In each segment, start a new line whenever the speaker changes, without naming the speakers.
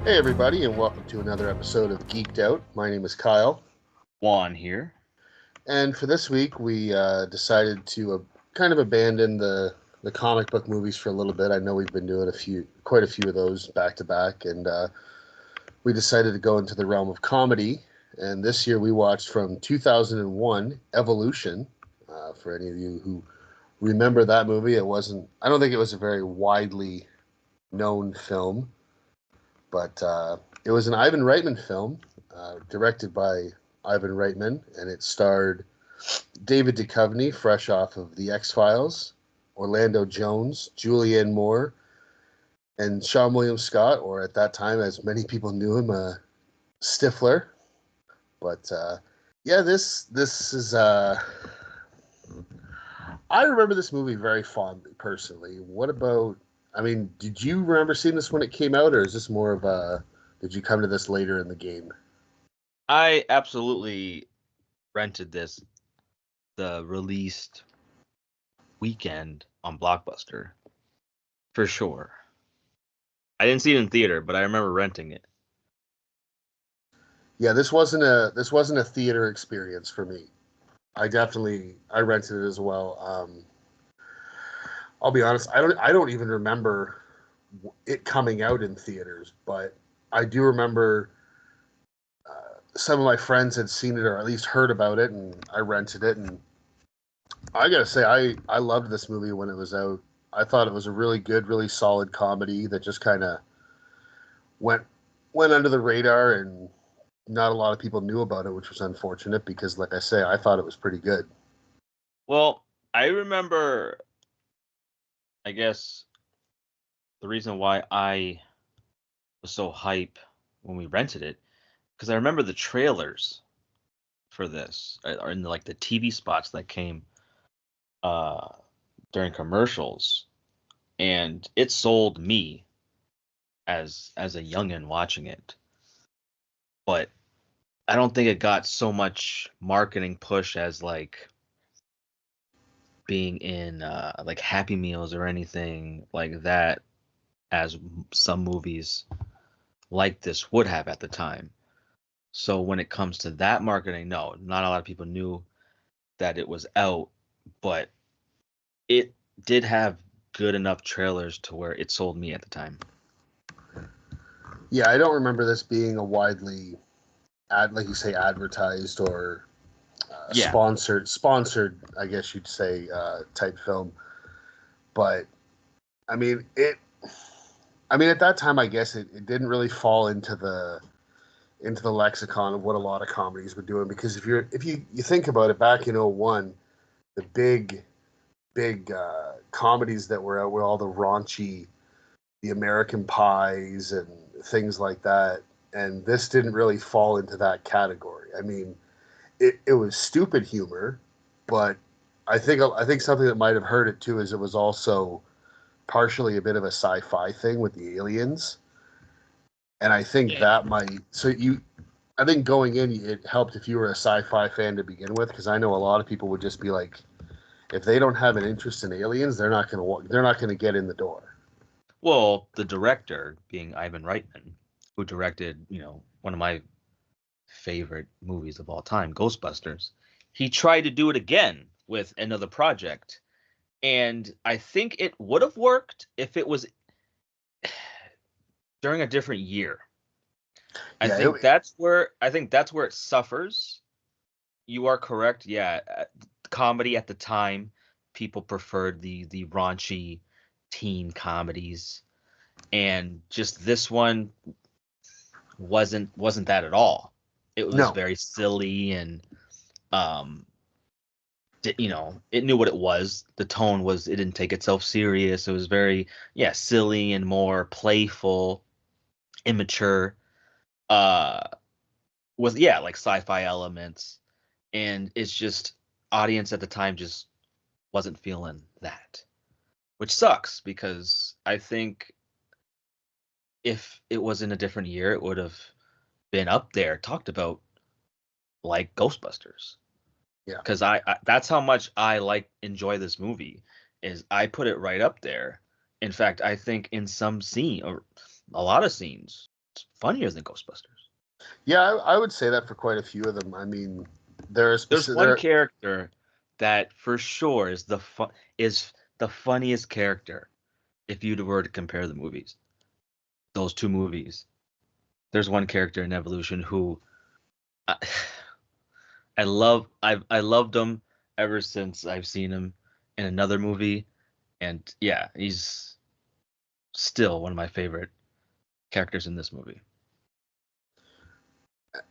Hey, everybody, and welcome to another episode of Geeked Out. My name is Kyle,
Juan here.
and for this week, we decided to kind of abandon the comic book movies for a little bit. I know we've been doing quite a few of those back to back, and we decided to go into the realm of comedy. And this year, we watched from 2001 Evolution. For any of you who remember that movie, I don't think it was a very widely known film, but it was an Ivan Reitman film, directed by Ivan Reitman, and it starred David Duchovny, fresh off of The X-Files, Orlando Jones, Julianne Mooore, and Sean William Scott, or at that time, as many people knew him, Stifler. But yeah, this is. I remember this movie very fondly, personally. What about? I mean, did you remember seeing this when it came out, or is this more of a? Did you come to this later in the game?
I absolutely rented this the released weekend on Blockbuster for sure. I didn't see it in theater, but I remember renting it.
Yeah, this wasn't a theater experience for me. I rented it as well. I'll be honest, I don't even remember it coming out in theaters, but I do remember some of my friends had seen it or at least heard about it, and I rented it. And I gotta say, I loved this movie when it was out. I thought it was a really good, really solid comedy that just kind of went went under the radar, and not a lot of people knew about it, which was unfortunate because, like I say, I thought it was pretty good.
Well, I remember, I guess, the reason why I was so hype when we rented it, because I remember the trailers for this, or in like the TV spots that came uh, during commercials, and it sold me as a youngin watching it. But I don't think it got so much marketing push as like being in like Happy Meals or anything like that as some movies like this would have at the time. So when it comes to that marketing, no, not a lot of people knew that it was out, but it did have good enough trailers to where it sold me at the time.
Yeah, I don't remember this being a widely like you say, advertised or
Yeah.
sponsored, I guess you'd say, type film. But I mean, it. I mean, at that time, I guess it didn't really fall into the lexicon of what a lot of comedies were doing, because if you think about it, back in '01, the big comedies that were out were all the raunchy, the American Pies and things like that, and this didn't really fall into that category. I mean, it was stupid humor, but I think something that might have hurt it too is it was also partially a bit of a sci-fi thing with the aliens, and I think
Yeah.
that might so you. I think going in, it helped if you were a sci-fi fan to begin with, because I know a lot of people would just be like, if they don't have an interest in aliens, they're not gonna get in the door.
Well, the director being Ivan Reitman, who directed, one of my favorite movies of all time, Ghostbusters, he tried to do it again with another project. And I think it would have worked if it was during a different year.
Yeah, it,
I think that's where it suffers. You are correct. Yeah, comedy at the time, people preferred the raunchy teen comedies, and just this one wasn't that at all. It was
no,
very silly and um it knew what it was. The tone was it didn't take itself serious. It was very, yeah, silly and more playful, immature. Uh was, yeah, like sci-fi elements, and it's just audience at the time just wasn't feeling that, which sucks because I think if it was in a different year, it would have been up there, talked about like Ghostbusters.
yeah.
Because that's how much I like enjoy this movie is I put it right up there. In fact, I think in some scene or a lot of scenes funnier than Ghostbusters.
Yeah, I would say that for quite a few of them. I mean,
There's one character that for sure is the funniest character if you were to compare the movies. Those two movies. There's one character in Evolution who I, I loved him ever since I've seen him in another movie, and yeah, he's still one of my favorite characters in this movie.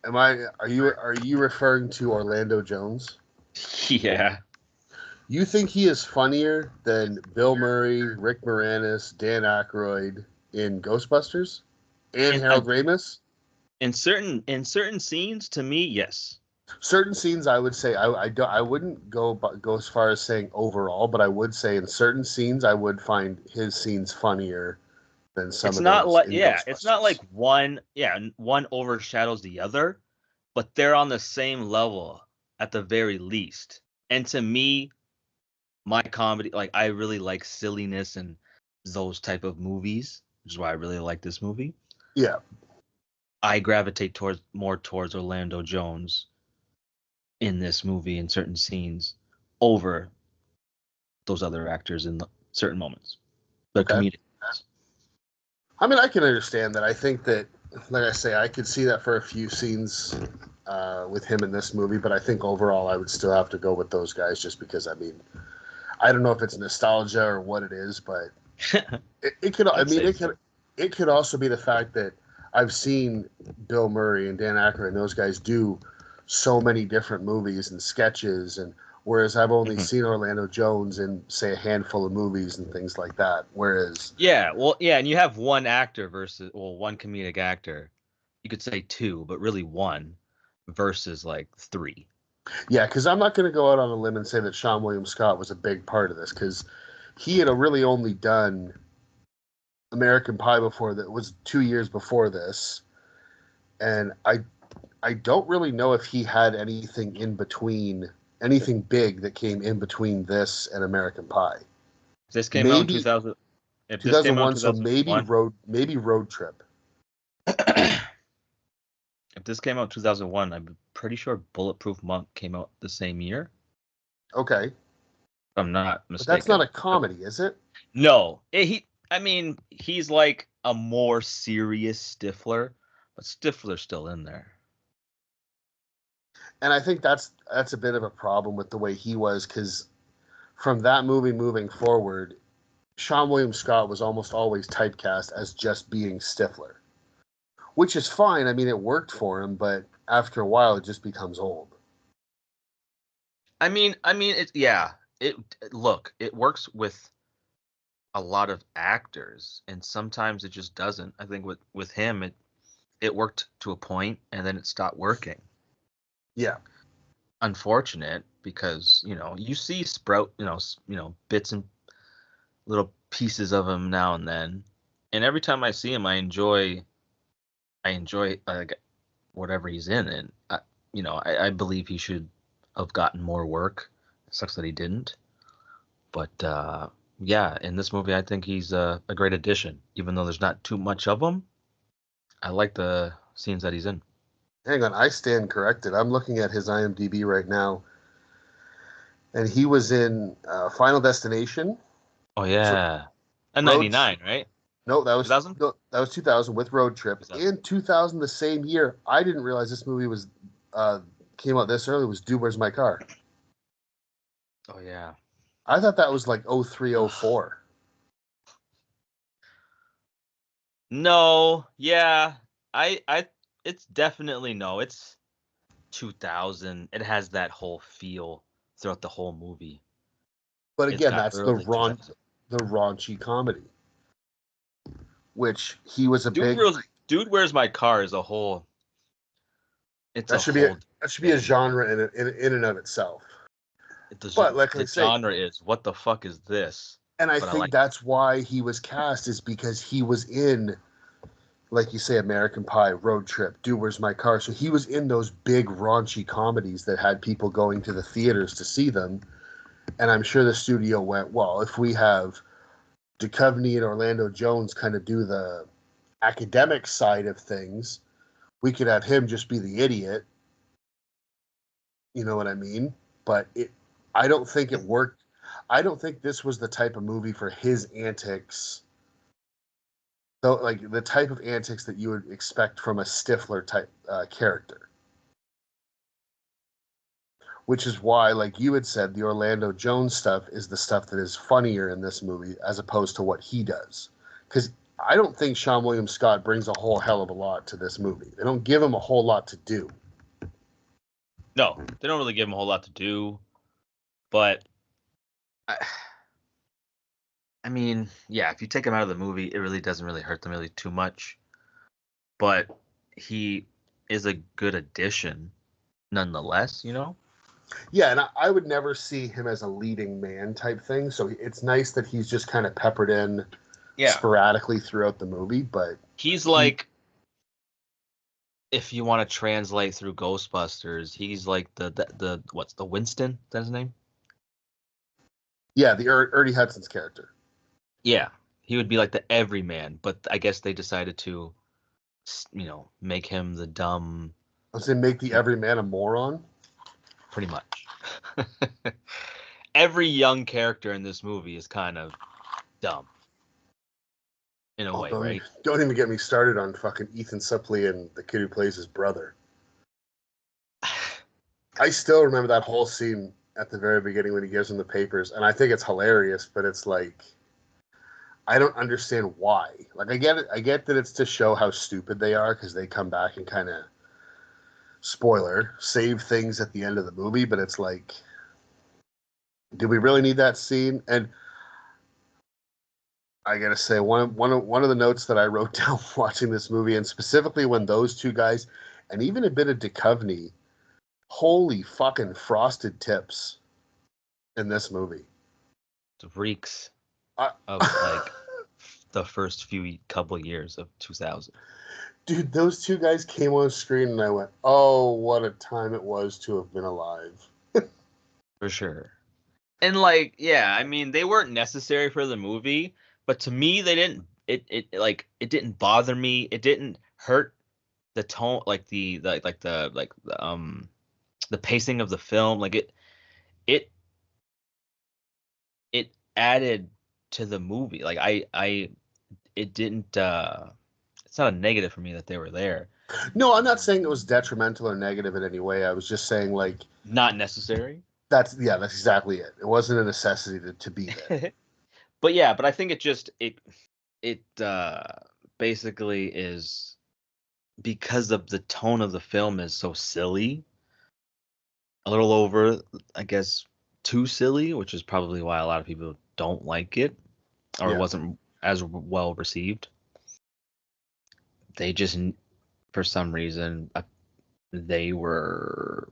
Are you referring to Orlando Jones?
Yeah.
You think he is funnier than Bill Murray, Rick Moranis, Dan Aykroyd in Ghostbusters, and Harold Ramis?
In certain scenes, to me, yes.
Certain scenes, I would say I wouldn't go as far as saying overall, but I would say in certain scenes, I would find his scenes funnier than some
It's
of
not
those
like
in
yeah, it's not like
Ghostbusters.
one overshadows the other, but they're on the same level at the very least. And to me, my comedy, like I really like silliness and those type of movies, which is why I really like this movie.
Yeah.
I gravitate more towards Orlando Jones in this movie in certain scenes over those other actors in certain moments. The comedic.
I mean, I can understand that. I think that, like I say, I could see that for a few scenes with him in this movie, but I think overall I would still have to go with those guys just because, I mean, I don't know if it's nostalgia or what it is, but it could. I mean, it could also be the fact that I've seen Bill Murray and Dan Aykroyd and those guys do so many different movies and sketches, and whereas I've only seen Orlando Jones in, say, a handful of movies and things like that. Whereas
and you have one actor versus one comedic actor. You could say two, but really one versus like three.
Yeah, because I'm not going to go out on a limb and say that Sean William Scott was a big part of this, because he had really only done American Pie before that. Was 2 years before this, and I don't really know if he had anything in between, anything big that came in between this and American Pie.
This came out in 2000. If this came out in
2001, so maybe Road Trip.
If this came out in 2001, I'm pretty sure Bulletproof Monk came out the same year.
Okay.
If I'm not mistaken.
But that's not a comedy, is it?
No. He's like a more serious Stifler, but Stifler's still in there.
And I think that's a bit of a problem with the way he was, because from that movie moving forward, Sean William Scott was almost always typecast as just being Stifler, which is fine. I mean, it worked for him, but after a while, it just becomes old.
I mean, it works with a lot of actors, and sometimes it just doesn't. I think with him, it worked to a point, and then it stopped working.
Yeah.
Unfortunate, because you see Sprout, bits and little pieces of him now and then, and every time I see him, I enjoy whatever he's in, and I believe he should have gotten more work. It sucks that he didn't, but in this movie, I think he's a great addition, even though there's not too much of him. I like the scenes that he's in.
Hang on, I stand corrected. I'm looking at his IMDb right now, and he was in Final Destination.
Oh yeah, and 99, right?
No, that was
2000.
No, that was 2000 with Road Trip.
2000.
In 2000, the same year, I didn't realize this movie was came out this early. Was Dude, Where's My Car?
Oh yeah,
I thought that was like 03, 04.
No, yeah, it's definitely no. It's 2000. It has that whole feel throughout the whole movie.
But again, that's the raunchy comedy, which he was a big.
Dude, Where's My Car is a whole.
That should be a genre in and of itself.
But like the genre is, what the fuck is this?
And I think that's why he was cast, is because he was in, like you say, American Pie, Road Trip, Dude, Where's My Car? So he was in those big raunchy comedies that had people going to the theaters to see them. And I'm sure the studio went, well, if we have Duchovny and Orlando Jones kind of do the academic side of things, we could have him just be the idiot. You know what I mean? But I don't think it worked. I don't think this was the type of movie for his antics. So, like the type of antics that you would expect from a Stifler type character. Which is why, like you had said, the Orlando Jones stuff is the stuff that is funnier in this movie as opposed to what he does. Because I don't think Sean William Scott brings a whole hell of a lot to this movie. They don't give him a whole lot to do.
No, they don't really give him a whole lot to do. But, I mean, yeah, if you take him out of the movie, it really doesn't really hurt them really too much. But he is a good addition nonetheless, you know?
Yeah, and I would never see him as a leading man type thing. So it's nice that he's just kind of peppered in sporadically throughout the movie. But
he's like, if you want to translate through Ghostbusters, he's like the what's the Winston? That's his name?
Yeah, the Ernie Hudson's character.
Yeah, he would be like the everyman, but I guess they decided to, make him the dumb.
I was saying make the everyman a moron.
Pretty much. Every young character in this movie is kind of dumb. In a way, right?
Don't even get me started on fucking Ethan Suplee and the kid who plays his brother. I still remember that whole scene at the very beginning when he gives him the papers, and I think it's hilarious, but it's like, I don't understand why. Like, I get it. I get that it's to show how stupid they are because they come back and kind of, spoiler, save things at the end of the movie, but it's like, do we really need that scene? And I gotta say, one of the notes that I wrote down watching this movie, and specifically when those two guys, and even a bit of Duchovny, holy fucking frosted tips in this movie.
It reeks of like the first couple years of 2000.
Dude, those two guys came on screen and I went, oh, what a time it was to have been alive.
For sure. And like, yeah, I mean, they weren't necessary for the movie, but to me, they didn't. It didn't bother me. It didn't hurt the tone, like the pacing of the film. Like it it added to the movie. Like it didn't. It's not a negative for me that they were there.
No, I'm not saying it was detrimental or negative in any way. I was just saying, like,
not necessary.
That's exactly it. It wasn't a necessity to be there.
But yeah, but I think it basically is because of the tone of the film is so silly, a little over, I guess, too silly, which is probably why a lot of people don't like it, or it wasn't as well received. They just, for some reason, they were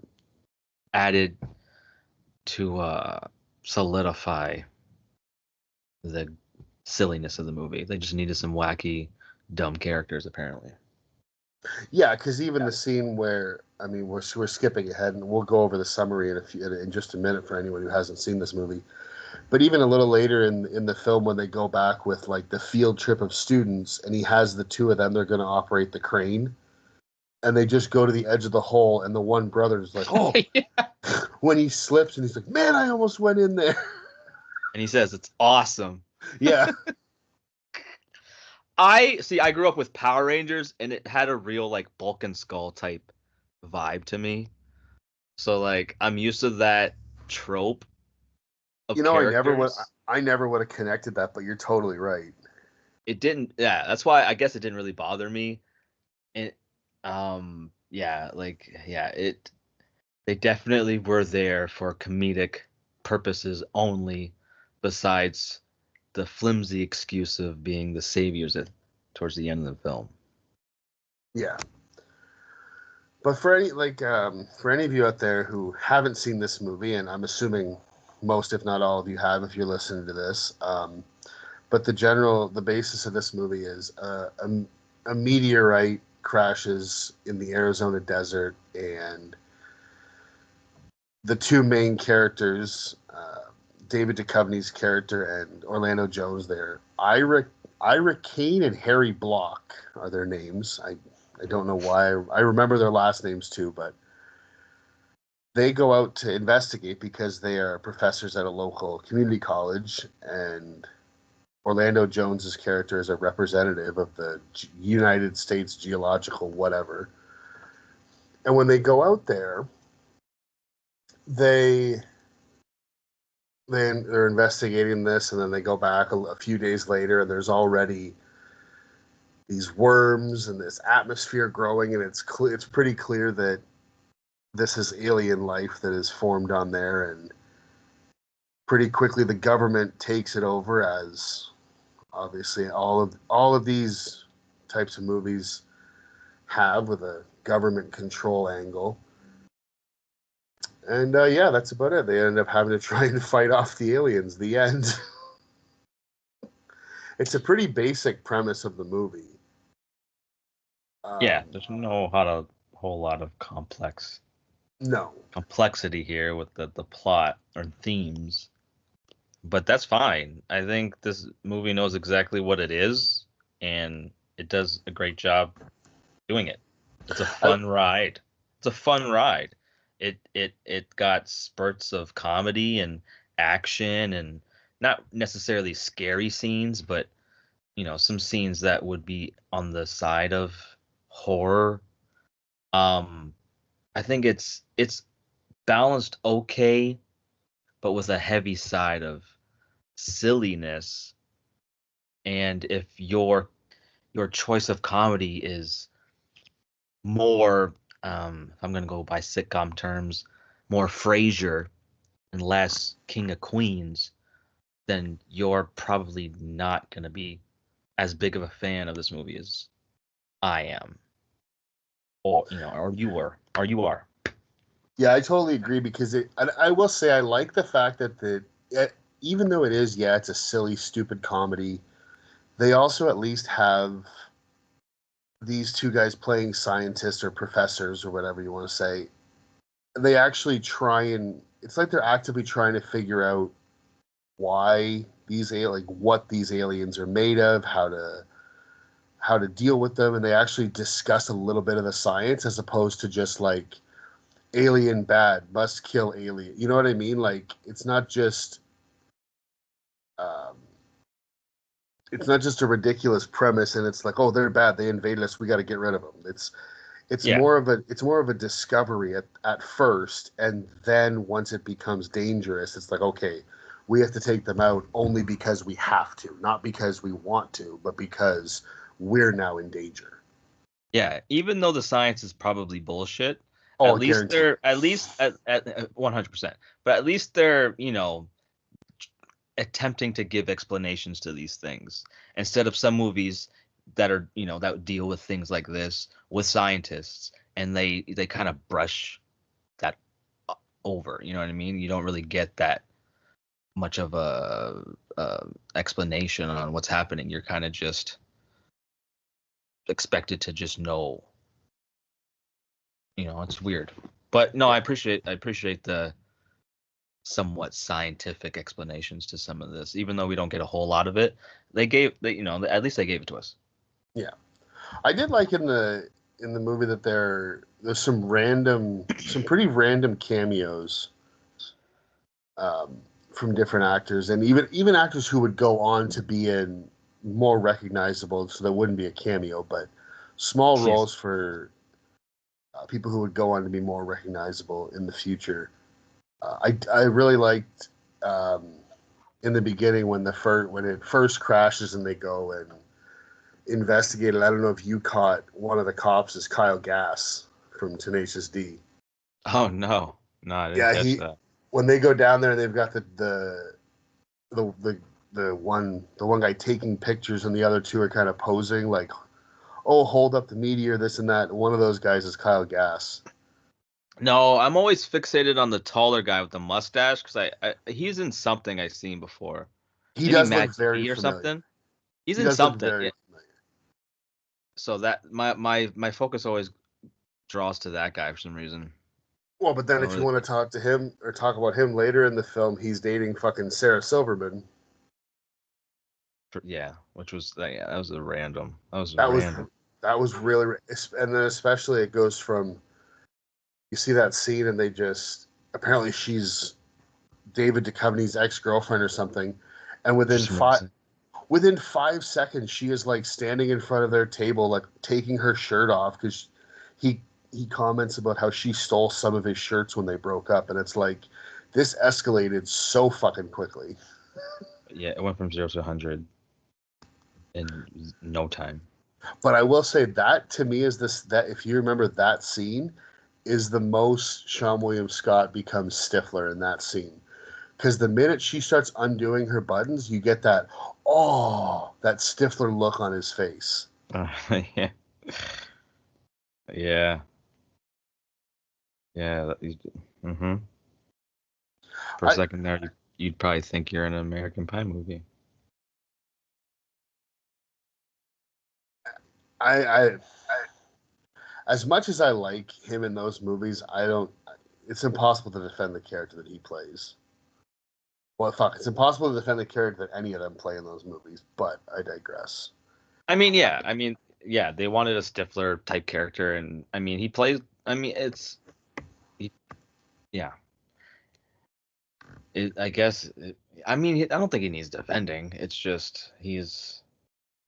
added to solidify the silliness of the movie. They just needed some wacky, dumb characters, apparently.
Yeah, because even the scene where, I mean, we're skipping ahead, and we'll go over the summary in just a minute for anyone who hasn't seen this movie. But even a little later in the film, when they go back with like the field trip of students, and he has the two of them, they're going to operate the crane, and they just go to the edge of the hole, and the one brother is like, "Oh!" When he slips, and he's like, "Man, I almost went in there."
And he says, "It's awesome."
Yeah.
I grew up with Power Rangers, and it had a real like Bulk and Skull type vibe to me. So like I'm used to that trope of characters.
I never would have connected that, but you're totally right.
It didn't, yeah, that's why I guess it didn't really bother me. And they definitely were there for comedic purposes only, besides the flimsy excuse of being the saviors towards the end of the film.
Yeah. But for any of you out there who haven't seen this movie, and I'm assuming most, if not all of you have, if you're listening to this, but the basis of this movie is a meteorite crashes in the Arizona desert, and the two main characters, David Duchovny's character and Orlando Jones, there. Ira Kane and Harry Block are their names. I don't know why. I remember their last names too, but they go out to investigate because they are professors at a local community college, and Orlando Jones's character is a representative of the United States Geological whatever. And when they go out there, they they're investigating this, and then they go back a few days later, and there's already these worms and this atmosphere growing, and it's pretty clear that this is alien life that is formed on there, and pretty quickly the government takes it over, as obviously all of these types of movies have, with a government control angle. And yeah, that's about it. They end up having to try and fight off the aliens. The end. It's a pretty basic premise of the movie.
Yeah, there's no whole lot of
No.
complexity here with the plot or themes. But that's fine. I think this movie knows exactly what it is, and it does a great job doing it. It's a fun ride. It's a fun ride. It got spurts of comedy and action, and not necessarily scary scenes, but some scenes that would be on the side of horror. I think it's balanced okay, but with a heavy side of silliness. And if your choice of comedy is more, if I'm gonna go by sitcom terms, more Frasier and less King of Queens, then you're probably not gonna be as big of a fan of this movie as I am, or or you were, or you are.
Yeah, I totally agree, because I will say I like the fact that even though it is, yeah, it's a silly, stupid comedy, they also at least have these two guys playing scientists or professors or whatever you want to say. They actually try, and it's like they're actively trying to figure out why like what these aliens are made of, how to deal with them, and they actually discuss a little bit of the science, as opposed to just like alien bad, must kill alien. You know what I mean? Like um, it's not just a ridiculous premise, and it's like, oh, they're bad, they invaded us, we got to get rid of them.
Yeah,
It's more of a discovery at first, and then once it becomes dangerous, it's like, okay, we have to take them out only because we have to, not because we want to, but because we're now in danger.
yeah. Even though the science is probably bullshit,
Oh, guaranteed.
at least at 100%. But at least they're attempting to give explanations to these things instead of some movies that are that deal with things like this with scientists, and they kind of brush that over. You know what I mean? You don't really get that much of a explanation on what's happening. You're kind of just expected to just know. It's weird. But no, I appreciate the somewhat scientific explanations to some of this, even though we don't get a whole lot of it. At least they gave it to us.
Yeah, I did like in the movie that there's some pretty random cameos, from different actors, and even actors who would go on to be in more recognizable, so there wouldn't be a cameo, but small
Yes.
roles for people who would go on to be more recognizable in the future. I really liked, in the beginning, when when it first crashes and they go and investigate it. I don't know if you caught one of the cops is Kyle Gass from Tenacious D.
Oh no, no, I didn't
Yeah,
catch that.
when they go down there and they've got the the the one guy taking pictures, and the other two are kind of posing like, oh, hold up the meteor, this and that. One of those guys is Kyle Gass.
No, I'm always fixated on the taller guy with the mustache because he's in something I've seen before.
He
Maybe
does look
Mad
very
TV or
familiar.
something. He's
He
in
does look
something.
very
Yeah.
familiar.
So that my focus always draws to that guy for some reason.
Well, but
I
then
don't
if you
really.
want to talk to him or talk about him later in the film, he's dating fucking Sarah Silverman.
Yeah, which was that was a random. That was
That was
random.
really, and then especially it goes from, you see that scene and they just, apparently she's David Duchovny's ex-girlfriend or something, and
Just amazing.
within 5 seconds she is like standing in front of their table, like taking her shirt off because he he comments about how she stole some of his shirts when they broke up, and it's like this escalated so fucking quickly.
Yeah, it went from 0 to 100 in no time.
But I will say that to me is this, that if you remember that scene, is the most Sean William Scott becomes Stifler in that scene. Because the minute she starts undoing her buttons, you get that, oh, that Stifler look on his face.
Yeah, yeah, yeah. Mm-hmm. For a
I,
second there, you'd probably think you're in an American Pie movie.
I, as much as I like him in those movies, I don't. It's impossible to defend the character that he plays. Well, fuck, it's impossible to defend the character that any of them play in those movies. But I digress.
I mean, yeah, yeah. They wanted a Stifler type character, and I mean, he plays. I mean, he, yeah. I guess. I mean, I don't think he needs defending. It's just he's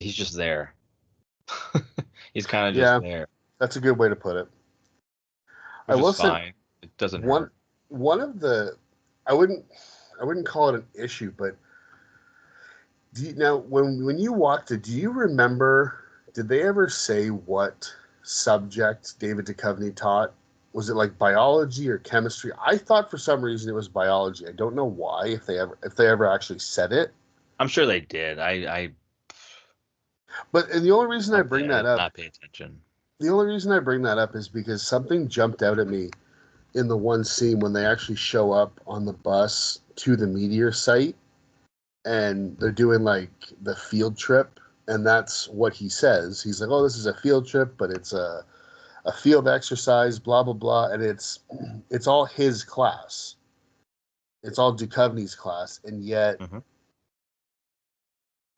just there. He's kind of just
Yeah,
there,
that's a good way to put it. I
which is
will say
fine. It doesn't
one
hurt.
one of the, I wouldn't I wouldn't call it an issue, but now when you watched it, do you remember? Did they ever say what subject David Duchovny taught? Was it like biology or chemistry? I thought for some reason it was biology. I don't know why. If they ever actually said it,
I'm sure they did. I
but and the only reason I bring
I
that
did
up,
not pay attention.
is because something jumped out at me in the one scene when they actually show up on the bus to the meteor site and they're doing like the field trip, and that's what he says. He's like, oh, this is a field trip, but it's a field exercise, blah blah blah, and it's all his class, it's all Duchovny's class, and yet
Hmm.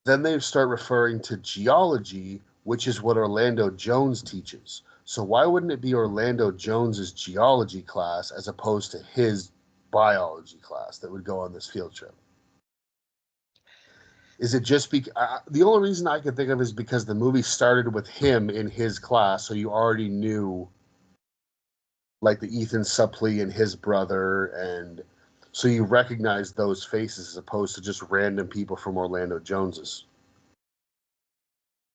then they start referring to geology, which is what Orlando Jones teaches. So why wouldn't it be Orlando Jones's geology class as opposed to his biology class that would go on this field trip? Is it just the only reason I can think of is because the movie started with him in his class, so you already knew like the Ethan Suplee and his brother, and so you recognize those faces as opposed to just random people from Orlando Jones's.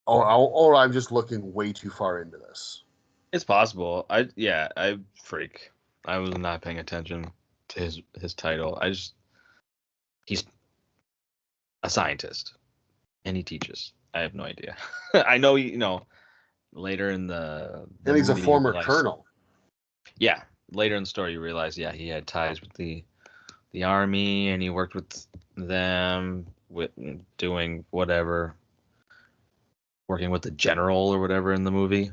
Or I'm just looking way too far into this.
It's possible. I freak. I was not paying attention to his title. He's a scientist and he teaches. I have no idea. I know later in the
And he's a
movie you
former
realize,
colonel.
yeah, later in the story you realize, yeah, he had ties with the army and he worked with them with doing whatever, working with the general or whatever in the movie.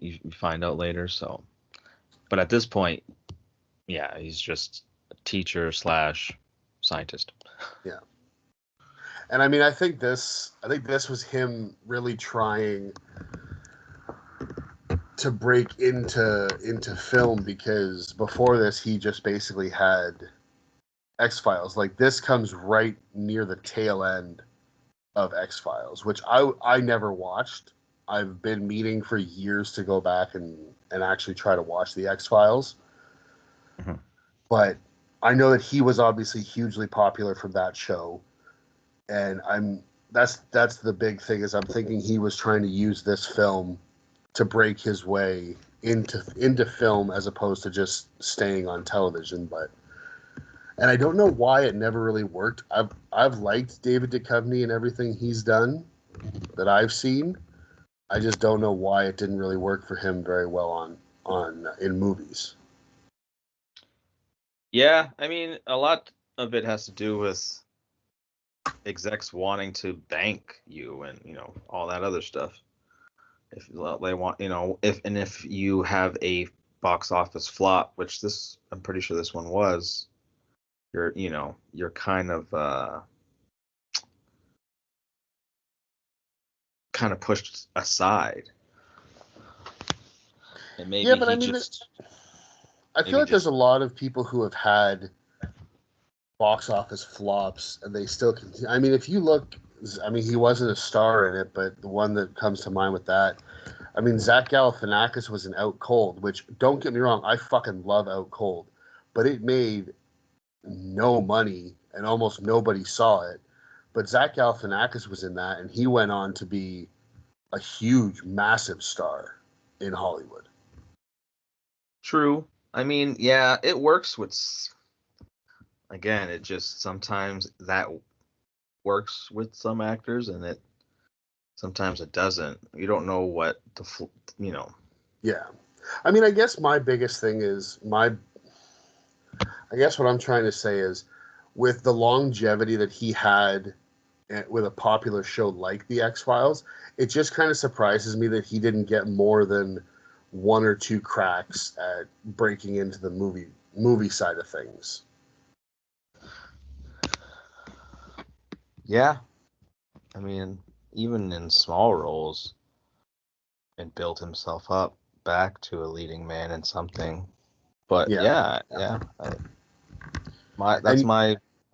You find out later. So, but at this point, yeah, he's just a teacher slash scientist.
Yeah. And I mean, I think this was him really trying to break into film, because before this he just basically had X-Files. Like this comes right near the tail end of X-Files, which I never watched. I've been meaning for years to go back and actually try to watch the X-Files.
Mhm.
But I know that he was obviously hugely popular from that show, and that's the big thing, is I'm thinking he was trying to use this film to break his way into film as opposed to just staying on television. But and I don't know why it never really worked. I've liked David Duchovny and everything he's done that I've seen. I just don't know why it didn't really work for him very well on in movies.
Yeah, I mean, a lot of it has to do with execs wanting to bank you and all that other stuff. If they want, if you have a box office flop, which this I'm pretty sure this one was, you're kind of kind of pushed aside. And maybe
Yeah, but I
he
mean,
just
I feel
maybe
like there's
just
a lot of people who have had box office flops and they still continue. I mean, if you look, I mean, he wasn't a star in it, but the one that comes to mind with that, I mean, Zach Galifianakis was in Out Cold, which, don't get me wrong, I fucking love Out Cold, but it made no money and almost nobody saw it. But Zach Galifianakis was in that, and he went on to be a huge, massive star in Hollywood.
true. I mean, yeah, it works with again, it just sometimes that works with some actors and it sometimes it doesn't. You don't know what you know.
Yeah. I mean, I guess my biggest thing is I guess what I'm trying to say is with the longevity that he had with a popular show like The X-Files, it just kind of surprises me that he didn't get more than one or two cracks at breaking into the movie side of things.
Yeah. I mean, even in small roles, it built himself up back to a leading man in something. But
Yeah.
yeah.
And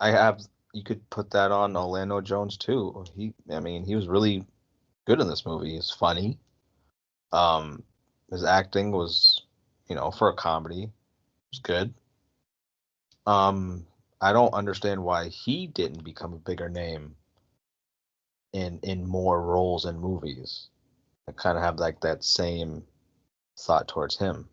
I have you could put that on Orlando Jones too. I mean, he was really good in this movie. He's funny. Um, his acting was, for a comedy, was good. Um, I don't understand why he didn't become a bigger name in more roles in movies. I kind of have like that same thought towards him.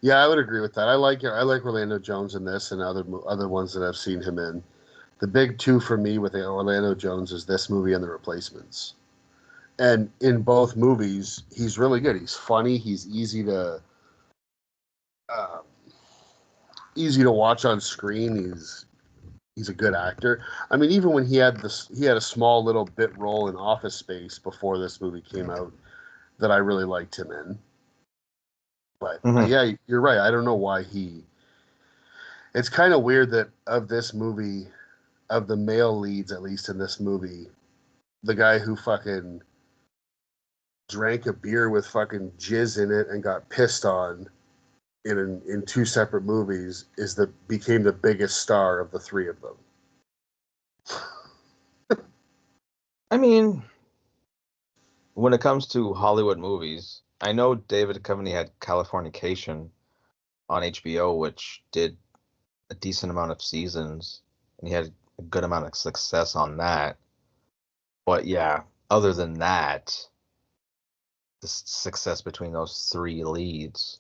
yeah, I would agree with that. I like Orlando Jones in this and other ones that I've seen him in. The big two for me with Orlando Jones is this movie and The Replacements. And in both movies, he's really good. He's funny. He's uh, easy to watch on screen. He's a good actor. I mean, even when he had a small little bit role in Office Space before this movie came out that I really liked him in. But
Mm-hmm.
yeah, you're right. I don't know why he. It's kind of weird that of this movie, of the male leads, at least in this movie, the guy who fucking drank a beer with fucking jizz in it and got pissed on in two separate movies became the biggest star of the three of them.
I mean, when it comes to Hollywood movies, I know David Duchovny had Californication on HBO, which did a decent amount of seasons, and he had a good amount of success on that. But yeah, other than that, the success between those three leads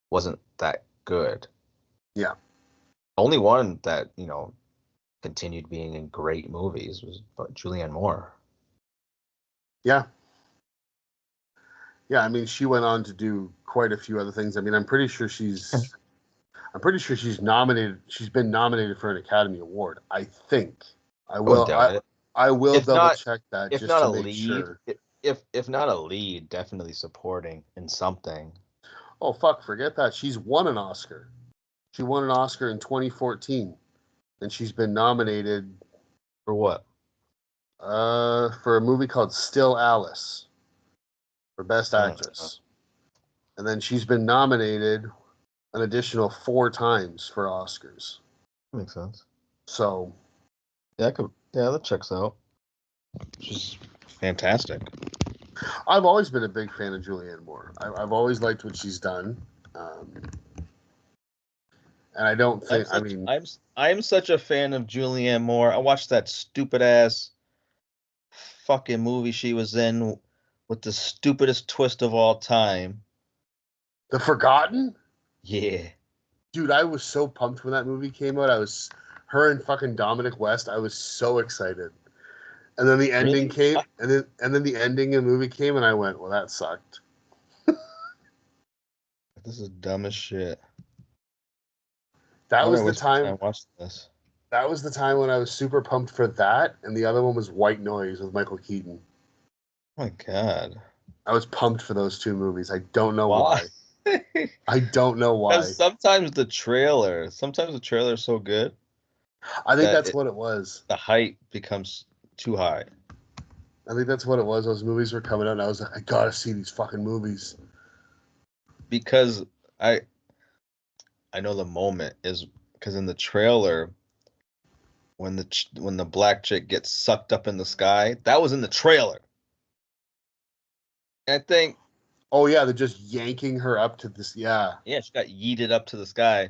wasn't that good.
Yeah,
Only one that, continued being in great movies was Julianne Moore.
yeah, yeah. I mean, she went on to do quite a few other things. I mean, I'm pretty sure she's nominated. She's been nominated for an Academy Award. I think. I
I wouldn't
will.
doubt it.
I will
If
double
not,
check that
if
just
not
to
a
make
lead,
sure.
if not a lead, definitely supporting in something.
Oh fuck! Forget that. She's won an Oscar. She won an Oscar in 2014, and she's been nominated
For what?
for a movie called Still Alice for Best
Mm,
Actress, and then she's been nominated an additional 4 times for Oscars.
makes sense.
So
Yeah, that checks out. She's fantastic.
I've always been a big fan of Julianne Moore. I've always liked what she's done, and I don't
I'm
think. I
such
mean,
I'm I'm such a fan of Julianne Moore. I watched that stupid ass fucking movie she was in with the stupidest twist of all time.
The Forgotten,
Yeah.
dude. I was so pumped when that movie came out. Her and fucking Dominic West. I was so excited. And then the ending
Really?
came, and then the ending of the movie came, and I went, "Well, that sucked."
This is dumb as shit.
That
Why did I
was the
waste my
time.
time watching this?
That was the time when I was super pumped for that, and the other one was White Noise with Michael Keaton.
Oh my God.
I was pumped for those two movies. I don't know
Why?
why. I don't know why.
Because sometimes the trailer is so good
I think
that
that's what it was.
the hype becomes too high.
I think that's what it was. Those movies were coming out, and I was like, I gotta see these fucking movies.
Because I know the moment is because in the trailer when the black chick gets sucked up in the sky, that was in the trailer. I think.
Oh yeah, they're just yanking her up to this. Yeah.
Yeah, she got yeeted up to the sky.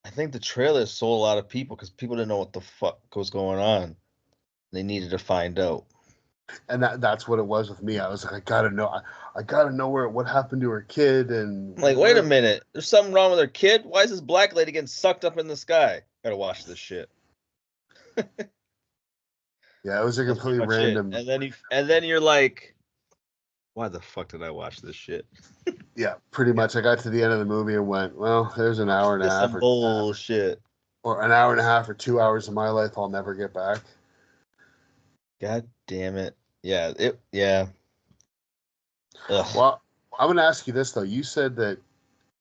I think the trailer sold a lot of people because people didn't know what the fuck was going on. They needed to find out.
And that's what it was with me. I was like, I gotta know. I gotta know what happened to her kid. And
I'm like, wait a minute. There's something wrong with her kid. Why is this black lady getting sucked up in the sky? Gotta watch this shit.
Yeah, it was a
That's pretty
completely
much it.
random.
And then you're like, why the fuck did I watch this shit?
Yeah, pretty much. I got to the end of the movie and went, well, there's an hour and a half,
Bullshit.
or an hour and a half, or 2 hours of my life I'll never get back.
God damn it. Yeah. Yeah. Ugh.
Well, I'm gonna ask you this though. You said that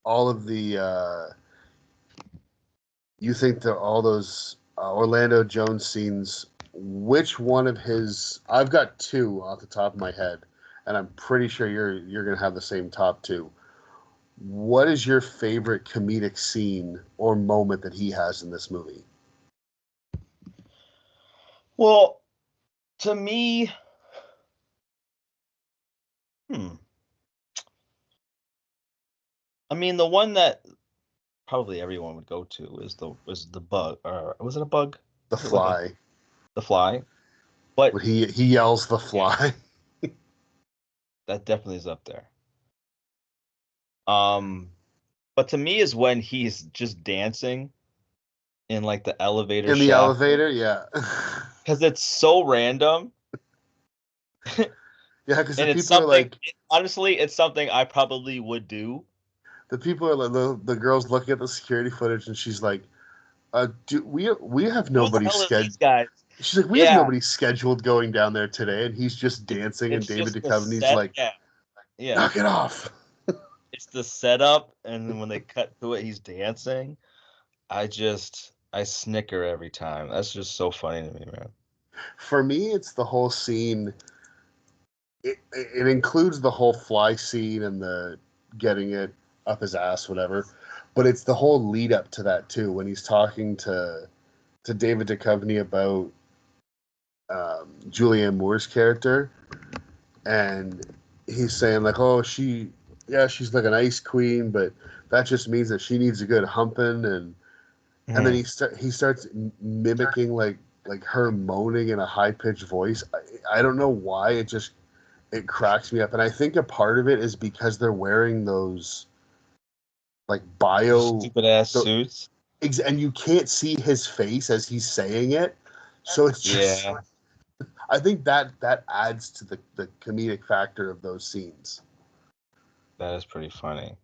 all of the you think that all those Orlando Jones scenes, which one of his? I've got two off the top of my head, and I'm pretty sure you're gonna have the same top two. What is your favorite comedic scene or moment that he has in this movie?
Well, to me, I mean, the one that probably everyone would go to is the bug, or was it a bug?
The Fly.
The Fly. But
when he yells the Fly.
Yeah, that definitely is up there. But to me is when he's just dancing in like the elevator
in the
shaft.
elevator, yeah.
Because it's so random.
Yeah, because the
it's
people are like,
honestly, it's something I probably would do.
The people are like, the girl's looking at the security footage, and she's like, we have nobody scheduled. She's like, we have nobody scheduled going down there today, and he's just dancing, and David Duchovny's like, knock it off.
It's the setup, and then when they cut to it, he's dancing. I snicker every time. That's just so funny to me, man.
For me, it's the whole scene. It includes the whole fly scene and the getting it up his ass, whatever. But it's the whole lead up to that too, when he's talking to David Duchovny about Julianne Moore's character, and he's saying like, "Oh, she's like an ice queen, but that just means that she needs a good humping." And then he starts mimicking like her moaning in a high pitched voice. I don't know why, it cracks me up, and I think a part of it is because they're wearing those like
stupid ass suits,
and you can't see his face as he's saying it, so it's just. Yeah. I think that adds to the comedic factor of those scenes.
That is pretty funny.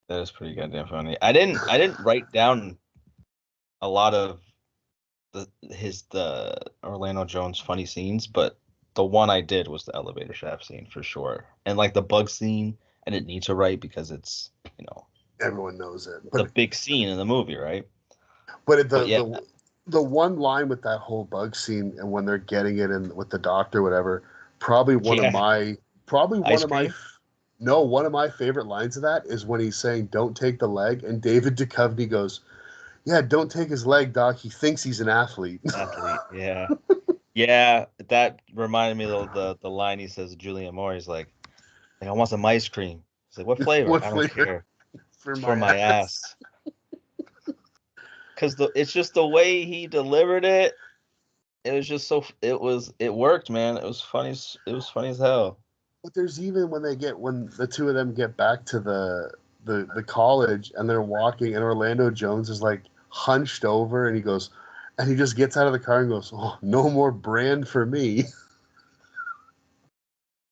That is pretty goddamn funny. I didn't write down a lot of the Orlando Jones funny scenes, but the one I did was the elevator shaft scene for sure. And like the bug scene, I didn't need to write because it's,
everyone knows it.
But the big scene in the movie, right?
But the one line with that whole bug scene and when they're getting it in with the doctor, whatever, one of my favorite lines of that is when he's saying, "Don't take the leg," and David Duchovny goes, "Yeah, don't take his leg, Doc. He thinks he's an athlete."
Yeah. Yeah, that reminded me of the line he says to Julianne Mooore. He's like, I want some ice cream. He's like, what flavor? I don't care. For my ass. Because it's just the way he delivered it. It was just it worked, man. It was funny. It was funny as hell.
But there's even when the two of them get back to the college and they're walking and Orlando Jones is like hunched over and he just gets out of the car and goes, "Oh, no more brand for me."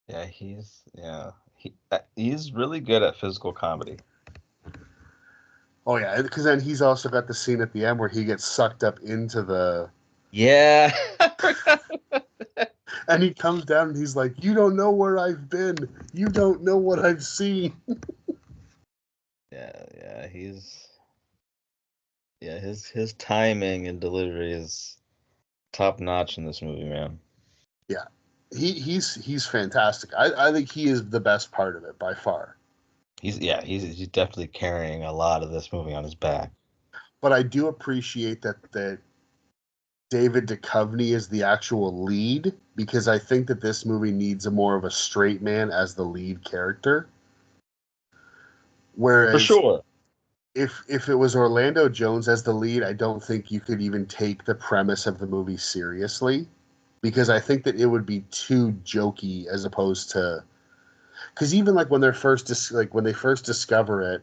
Yeah, he's really good at physical comedy.
Oh yeah, because then he's also got the scene at the end where he gets sucked up into the.
Yeah.
And he comes down and he's like, "You don't know where I've been. You don't know what I've seen."
Yeah, his timing and delivery is top notch in this movie, man.
Yeah, he's fantastic. I think he is the best part of it by far.
He's definitely carrying a lot of this movie on his back.
But I do appreciate that David Duchovny is the actual lead, because I think that this movie needs a more of a straight man as the lead character.
For
Whereas
sure.
if it was Orlando Jones as the lead, I don't think you could even take the premise of the movie seriously, because I think that it would be too jokey as opposed to, because even like when when they first discover it,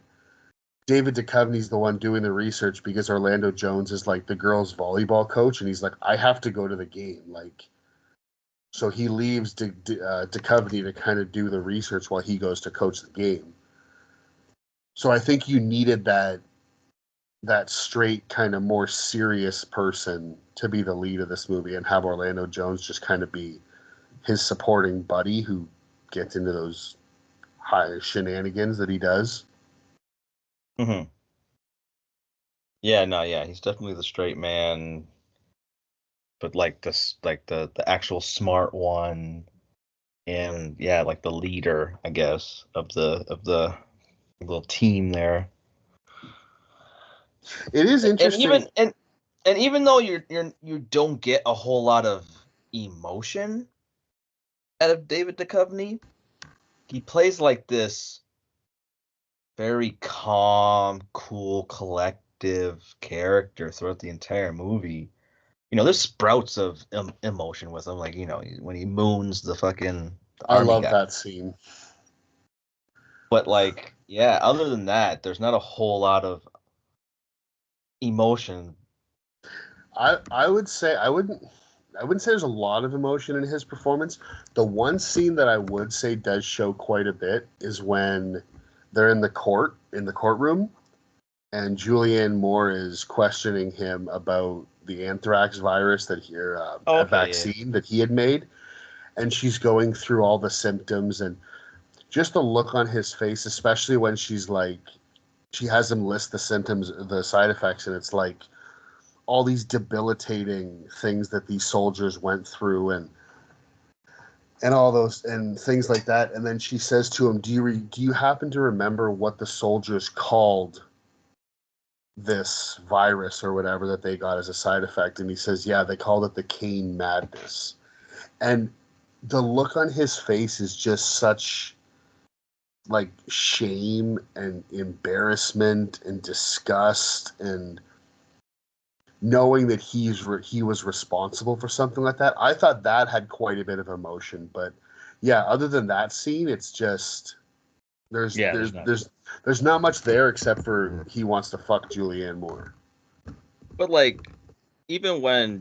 David Duchovny's the one doing the research because Orlando Jones is like the girls' volleyball coach, and he's like, I have to go to the game, like. So he leaves Duchovny to kind of do the research while he goes to coach the game. So I think you needed that straight, kind of more serious person to be the lead of this movie, and have Orlando Jones just kind of be his supporting buddy who gets into those high shenanigans that he does.
Mm-hmm. Yeah, no, yeah, he's definitely the straight man, but like the actual smart one, and yeah, like the leader, I guess, of the little team there.
It is
And
interesting.
even though you don't get a whole lot of emotion out of David Duchovny, he plays like this very calm, cool, collective character throughout the entire movie. There's sprouts of emotion with him, like when he moons the
I
army
love
guy.
that scene.
But like, yeah, other than that, there's not a whole lot of emotion.
I would say I wouldn't say there's a lot of emotion in his performance. The one scene that I would say does show quite a bit is when they're in the courtroom, and Julianne Moore is questioning him about the anthrax virus
Oh,
a
okay, yeah.
vaccine that he had made, and she's going through all the symptoms, and just the look on his face, especially when she has him list the symptoms, the side effects, and it's like all these debilitating things that these soldiers went through, and all those and things like that. And then she says to him, do you happen to remember what the soldiers called this virus or whatever that they got as a side effect? And he says, yeah, they called it the cane madness. And the look on his face is just such like shame and embarrassment and disgust, and knowing that he was responsible for something like that. I thought that had quite a bit of emotion, but yeah, other than that scene, it's just there's
Yeah,
there's
there's not.
there's there's not much there except for he wants to fuck Julianne Moore.
But like, even when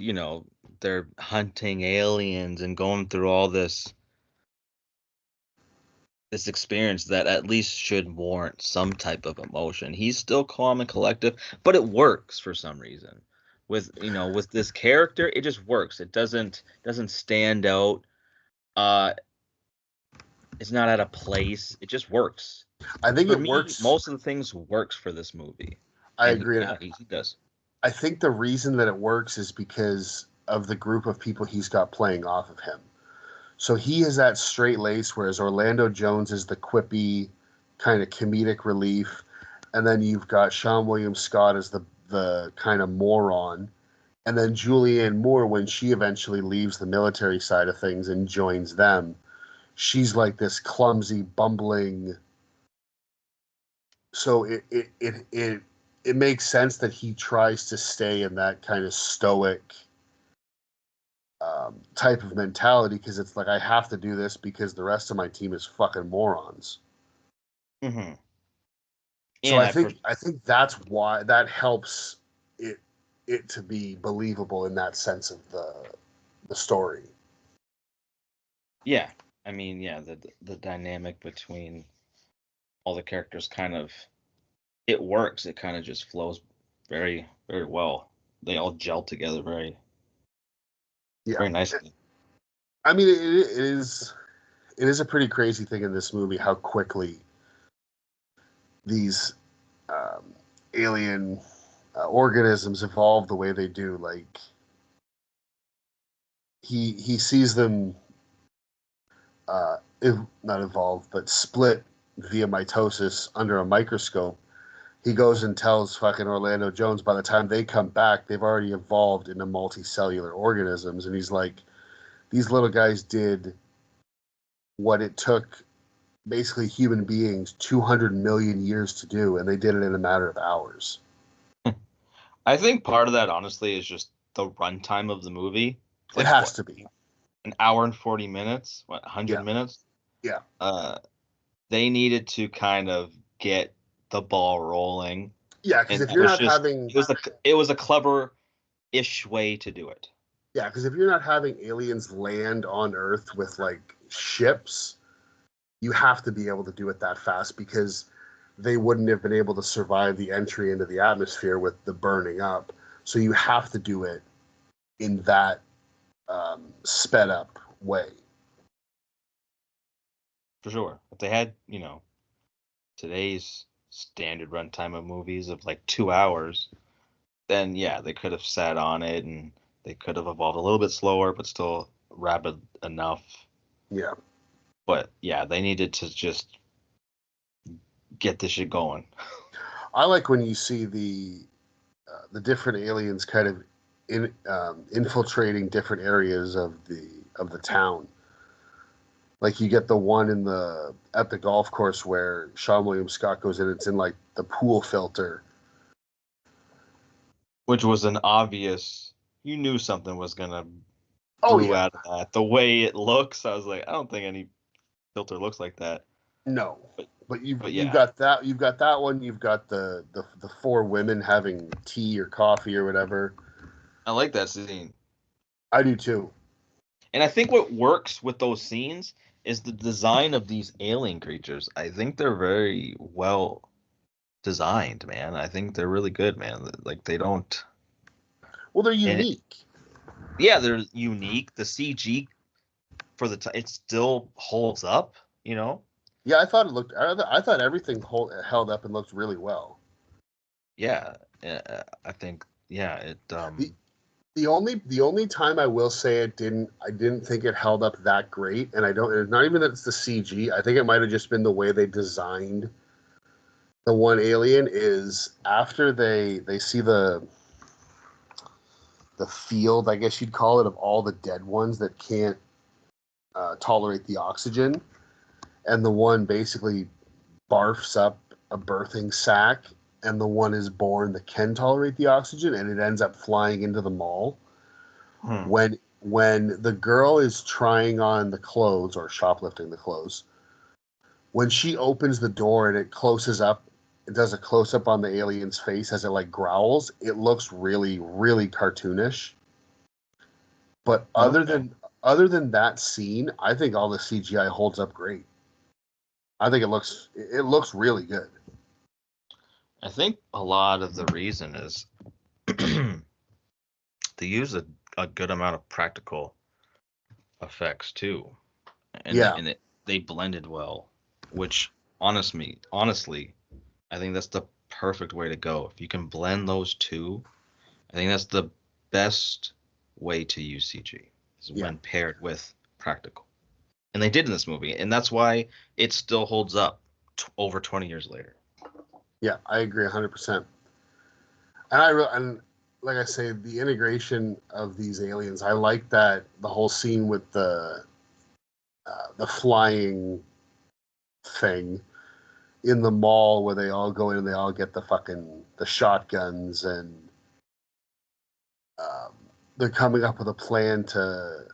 they're hunting aliens and going through all this experience that at least should warrant some type of emotion, he's still calm and collective, but it works for some reason. With this character, it just works. It doesn't stand out. Uh, it's not out of place. It just works.
I think
For
it
me,
works.
most of the things works for this movie,
I
and
agree.
yeah, he does.
I think the reason that it works is because of the group of people he's got playing off of him. So he is that straight lace, whereas Orlando Jones is the quippy kind of comedic relief, and then you've got Sean William Scott as the kind of moron, and then Julianne Moore, when she eventually leaves the military side of things and joins them, she's like this clumsy, bumbling. So it makes sense that he tries to stay in that kind of stoic type of mentality, because it's like, I have to do this because the rest of my team is fucking morons.
Mm-hmm.
So
And I prefer.
I think that's why that helps it it to be believable in that sense of the story.
Yeah, I mean, yeah, the dynamic between all the characters kind of it works. It kind of just flows very very well. They all gel together
Yeah,
very nicely.
I mean it is a pretty crazy thing in this movie how quickly these um, alien organisms evolve the way they do. Like he sees them not evolve, but split via mitosis under a microscope. He goes and tells fucking Orlando Jones by the time they come back, they've already evolved into multicellular organisms. And he's like, these little guys did what it took basically human beings 200 million years to do, and they did it in a matter of hours.
I think part of that, honestly, is just the runtime of the movie.
It has to be.
An hour and 40 minutes? What, 100 minutes?
Yeah.
They needed to kind of get the ball rolling.
Yeah, because if you're not having...
It was a clever-ish way to do it.
Yeah, because if you're not having aliens land on Earth with, like, ships, you have to be able to do it that fast because they wouldn't have been able to survive the entry into the atmosphere with the burning up. So you have to do it in that sped up way.
For sure. If they had, today's standard runtime of movies of like 2 hours, then yeah, they could have sat on it and they could have evolved a little bit slower, but still rapid enough.
Yeah.
But yeah, they needed to just get this shit going.
I like when you see the different aliens kind of infiltrating different areas of the town. Like you get the one at the golf course where Sean William Scott goes in. It's in like the pool filter,
which was an obvious. You knew something was gonna.
Out
of that. The way it looks, I was like, I don't think any filter looks like that.
No, but you've got that. You've got that one. You've got the 4 women having tea or coffee or whatever.
I like that scene.
I do too.
And I think what works with those scenes is the design of these alien creatures. I think they're very well designed, man. I think they're really good, man. Like they don't.
Well, they're unique.
Yeah, they're unique. The CG for it still holds up,
Yeah, I thought it looked. I thought everything held up and looked really well.
Yeah, I think. Yeah, it.
The only time I will say I didn't think it held up that great, and I don't. It's not even that it's the CG. I think it might have just been the way they designed the one alien. Is after they see the field, I guess you'd call it, of all the dead ones that can't tolerate the oxygen, and the one basically barfs up a birthing sac, and the one is born that can tolerate the oxygen, and it ends up flying into the mall. When the girl is trying on the clothes or shoplifting the clothes, when she opens the door and it closes up, it does a close up on the alien's face as it like growls. It looks really, really cartoonish. But other than that scene, I think all the CGI holds up great. I think it looks really good.
I think a lot of the reason is they use a good amount of practical effects too, and they blended well. Which honestly, I think that's the perfect way to go. If you can blend those two, I think that's the best way to use CG is when paired with practical. And they did in this movie, and that's why it still holds up over 20 years later.
Yeah, I agree 100%. And like I say, the integration of these aliens, I like that the whole scene with the flying thing in the mall where they all go in and they all get the shotguns and they're coming up with a plan to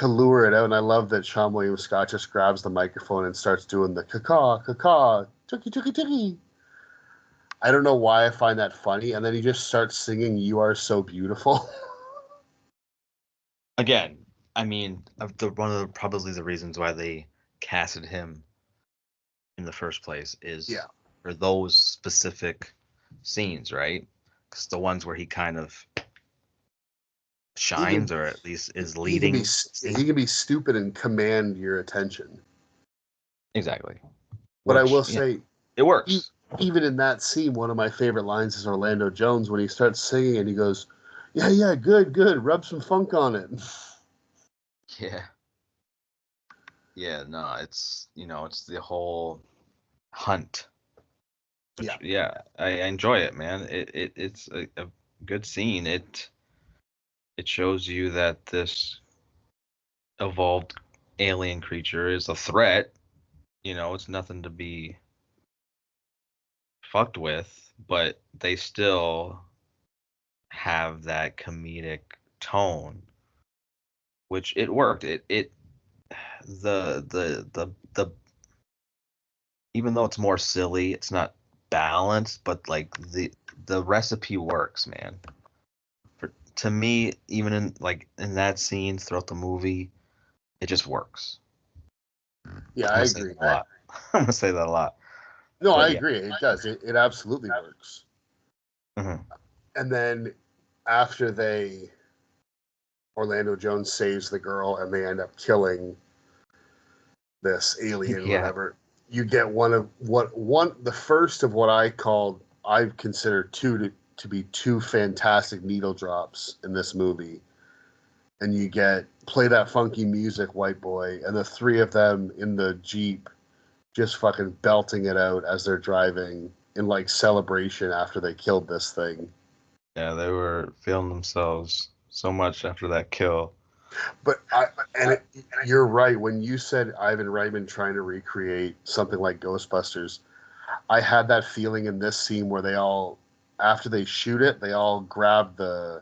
lure it out. And I love that Sean William Scott just grabs the microphone and starts doing the caw, tookie, tookie, tookie. I don't know why I find that funny. And then he just starts singing You Are So Beautiful.
Again, I mean, one of probably the reasons why they casted him in the first place is for those specific scenes, right? Because the ones where he kind of shines, or at least is leading.
He can be stupid and command your attention.
Exactly.
But I will say,
it works.
Even in that scene, one of my favorite lines is Orlando Jones when he starts singing and he goes, yeah, good, rub some funk on it.
Yeah. Yeah, no, it's it's the whole hunt. Which I enjoy it, man. It's a good scene. It shows you that this evolved alien creature is a threat. It's nothing to be fucked with, but they still have that comedic tone, which it worked. It the even though it's more silly, it's not balanced, but like the recipe works, man. To me, even in that scene throughout the movie, it just works.
Yeah,
I'm
I
gonna say
agree.
that a lot. I'm gonna say that a lot.
No, I
But yeah.
agree. It does. It absolutely works.
Mhm.
And then after Orlando Jones saves the girl and they end up killing this alien,
Yeah.
whatever, you get the first of what I consider to be two fantastic needle drops in this movie. And you get play that funky music, white boy, and the three of them in the Jeep just fucking belting it out as they're driving in like celebration after they killed this thing.
Yeah, they were feeling themselves so much after that kill.
But you're right when you said Ivan Reitman trying to recreate something like Ghostbusters. I had that feeling in this scene where they all, after they shoot it, they all grab the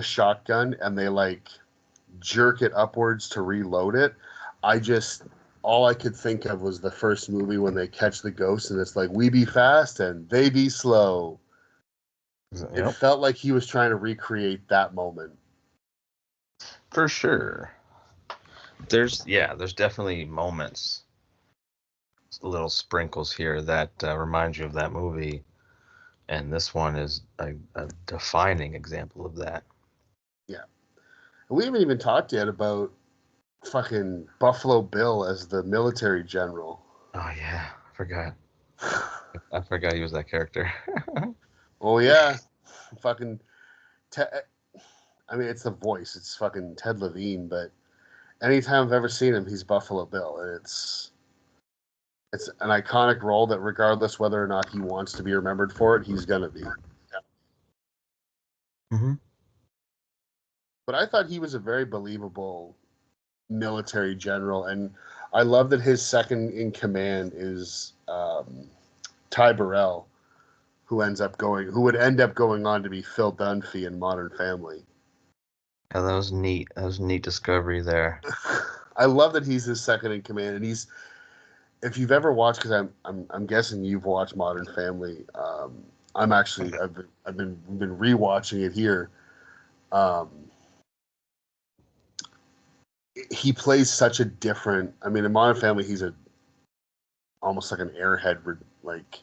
shotgun and they like jerk it upwards to reload it. I just all I could think of was the first movie when they catch the ghost and it's like we be fast and they be slow. It
Yep,
felt like he was trying to recreate that moment.
for sure. There's definitely moments, little sprinkles here that remind you of that movie, and this one is a defining example of that.
Yeah. We haven't even talked yet about fucking Buffalo Bill as the military general.
Oh yeah, I forgot. I forgot he was that character.
Oh yeah, fucking. I mean, it's the voice. It's fucking Ted Levine. But anytime I've ever seen him, he's Buffalo Bill, and it's an iconic role that, regardless whether or not he wants to be remembered for it, he's gonna be.
Mm-hmm.
But I thought he was a very believable military general, and I love that his second in command is Ty Burrell, who would end up going on to be Phil Dunphy in Modern Family.
Yeah, that was neat. That was a neat discovery there.
I love that he's his second in command, and he's. If you've ever watched, because I'm guessing you've watched Modern Family. I've been rewatching it here. Um, he plays such a different. I mean, in Modern Family, he's almost like an airhead, like.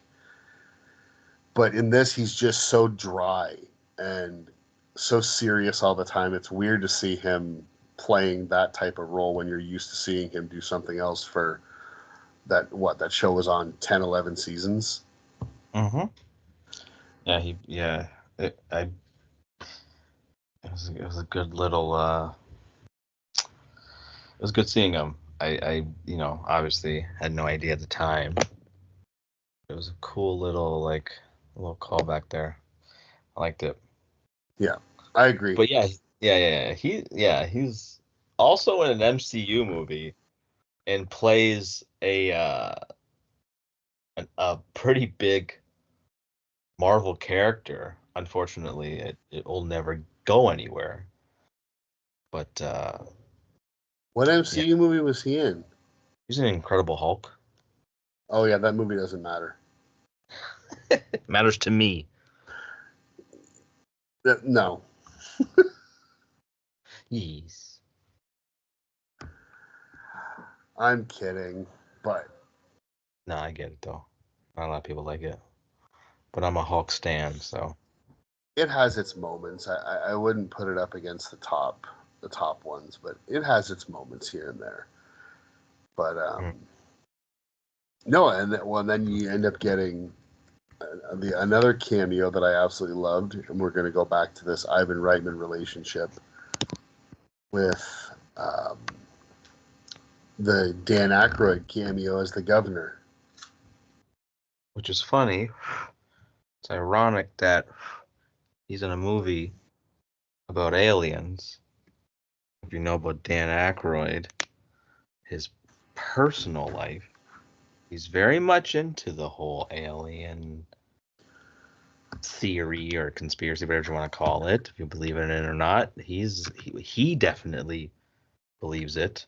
But in this, he's just so dry and so serious all the time. It's weird to see him playing that type of role when you're used to seeing him do something else for that show was on 10, 11 seasons.
Mm-hmm. It, I it was a good little it was good seeing him. I obviously had no idea at the time. It was a cool little callback there. I liked it.
Yeah, I agree.
But yeah. He's also in an MCU movie and plays a pretty big Marvel character. Unfortunately, it will never go anywhere. But
What
yeah,
MCU movie was he in?
he's an Incredible Hulk.
Oh yeah, that movie doesn't matter.
It matters to me.
No,
Yes.
I'm kidding. But
No, I get it though. Not a lot of people like it, but I'm a Hulk stan, so.
it has its moments. I wouldn't put it up against the top ones, but it has its moments here and there. But
Mm.
no, then you end up getting another cameo that I absolutely loved, and we're going to go back to this Ivan Reitman relationship with um, the Dan Aykroyd cameo as the governor.
Which is funny. It's ironic that he's in a movie about aliens. If you know about Dan Aykroyd, his personal life, he's very much into the whole alien theory or conspiracy, whatever you want to call it, if you believe in it or not. He definitely believes it,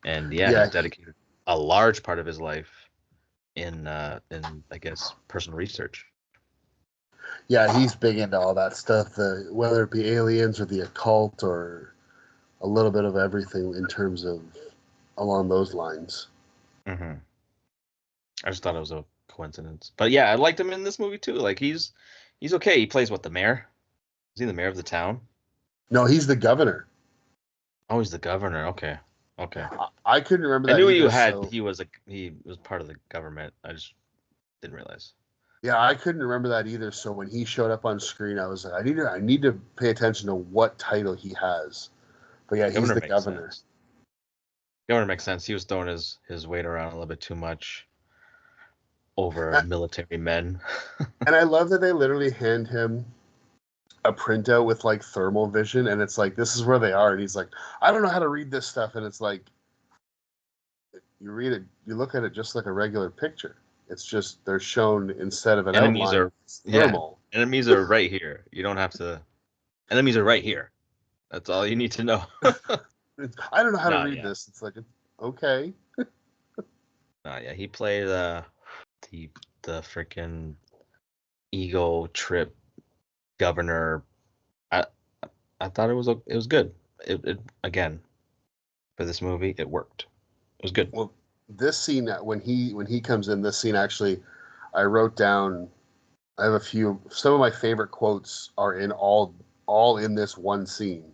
and yeah,
Yeah,
he's dedicated a large part of his life in I guess personal research.
yeah, he's big into all that stuff. Whether it be aliens or the occult or a little bit of everything in terms of along those lines.
Mm-hmm. I just thought it was a coincidence, but yeah, I liked him in this movie too. Like he's okay. He plays what, the mayor? Is he the mayor of the town?
No, he's the governor.
Oh, he's the governor. Okay.
I couldn't remember
I
that
knew
either.
he was part of the government. I just didn't realize.
Yeah, I couldn't remember that either. So when he showed up on screen, I was like, I need to pay attention to what title he has. But yeah, he's
Governor
the
makes
governor.
sense. Governor makes sense. He was throwing his weight around a little bit too much over military men.
And I love that they literally hand him a printout with like thermal vision, and it's like, this is where they are, and he's like, I don't know how to read this stuff, and it's like, you read it, you look at it just like a regular picture. It's just they're shown instead of an
Enemies
outline.
are
It's thermal.
Enemies are right here. You don't have to. Enemies are right here. That's all you need to know.
I don't know how to
Nah,
read
yeah.
this. It's like, okay.
Nah, yeah. He played the freaking ego trip governor. I I thought it was good. It again, for this movie, it worked. It was good.
Well, this scene when he comes in, this scene actually, I wrote down. I have a few. Some of my favorite quotes are in all in this one scene,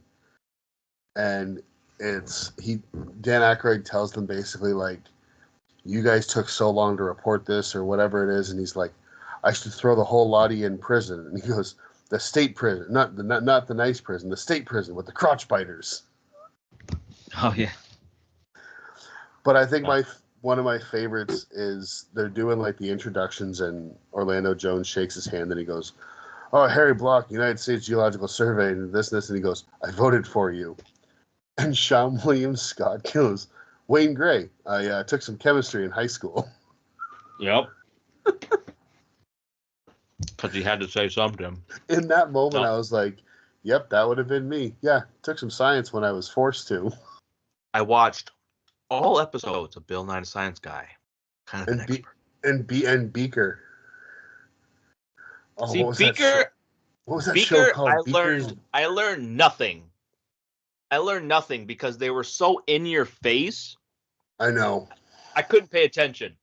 and it's Dan Aykroyd tells them basically like, you guys took so long to report this or whatever it is, and he's like, I should throw the whole lot of you in prison, and he goes, the state prison, not the nice prison, the state prison with the crotch biters.
Oh yeah.
But I think one of my favorites is they're doing like the introductions, and Orlando Jones shakes his hand and he goes, "Oh, Harry Block, United States Geological Survey, and this, and he goes, I voted for you." And Sean William Scott goes, "Wayne Gray, I took some chemistry in high school."
Yep. Because he had to say something.
In that moment, I was like, "Yep, that would have been me." Yeah, took some science when I was forced to.
I watched all episodes of Bill Nye the Science Guy. Kind of an expert.
And Beaker. Oh,
See,
what was
Beaker.
that show? What was that show called?
I learned nothing. I learned nothing because they were so in your face.
I know.
I couldn't pay attention.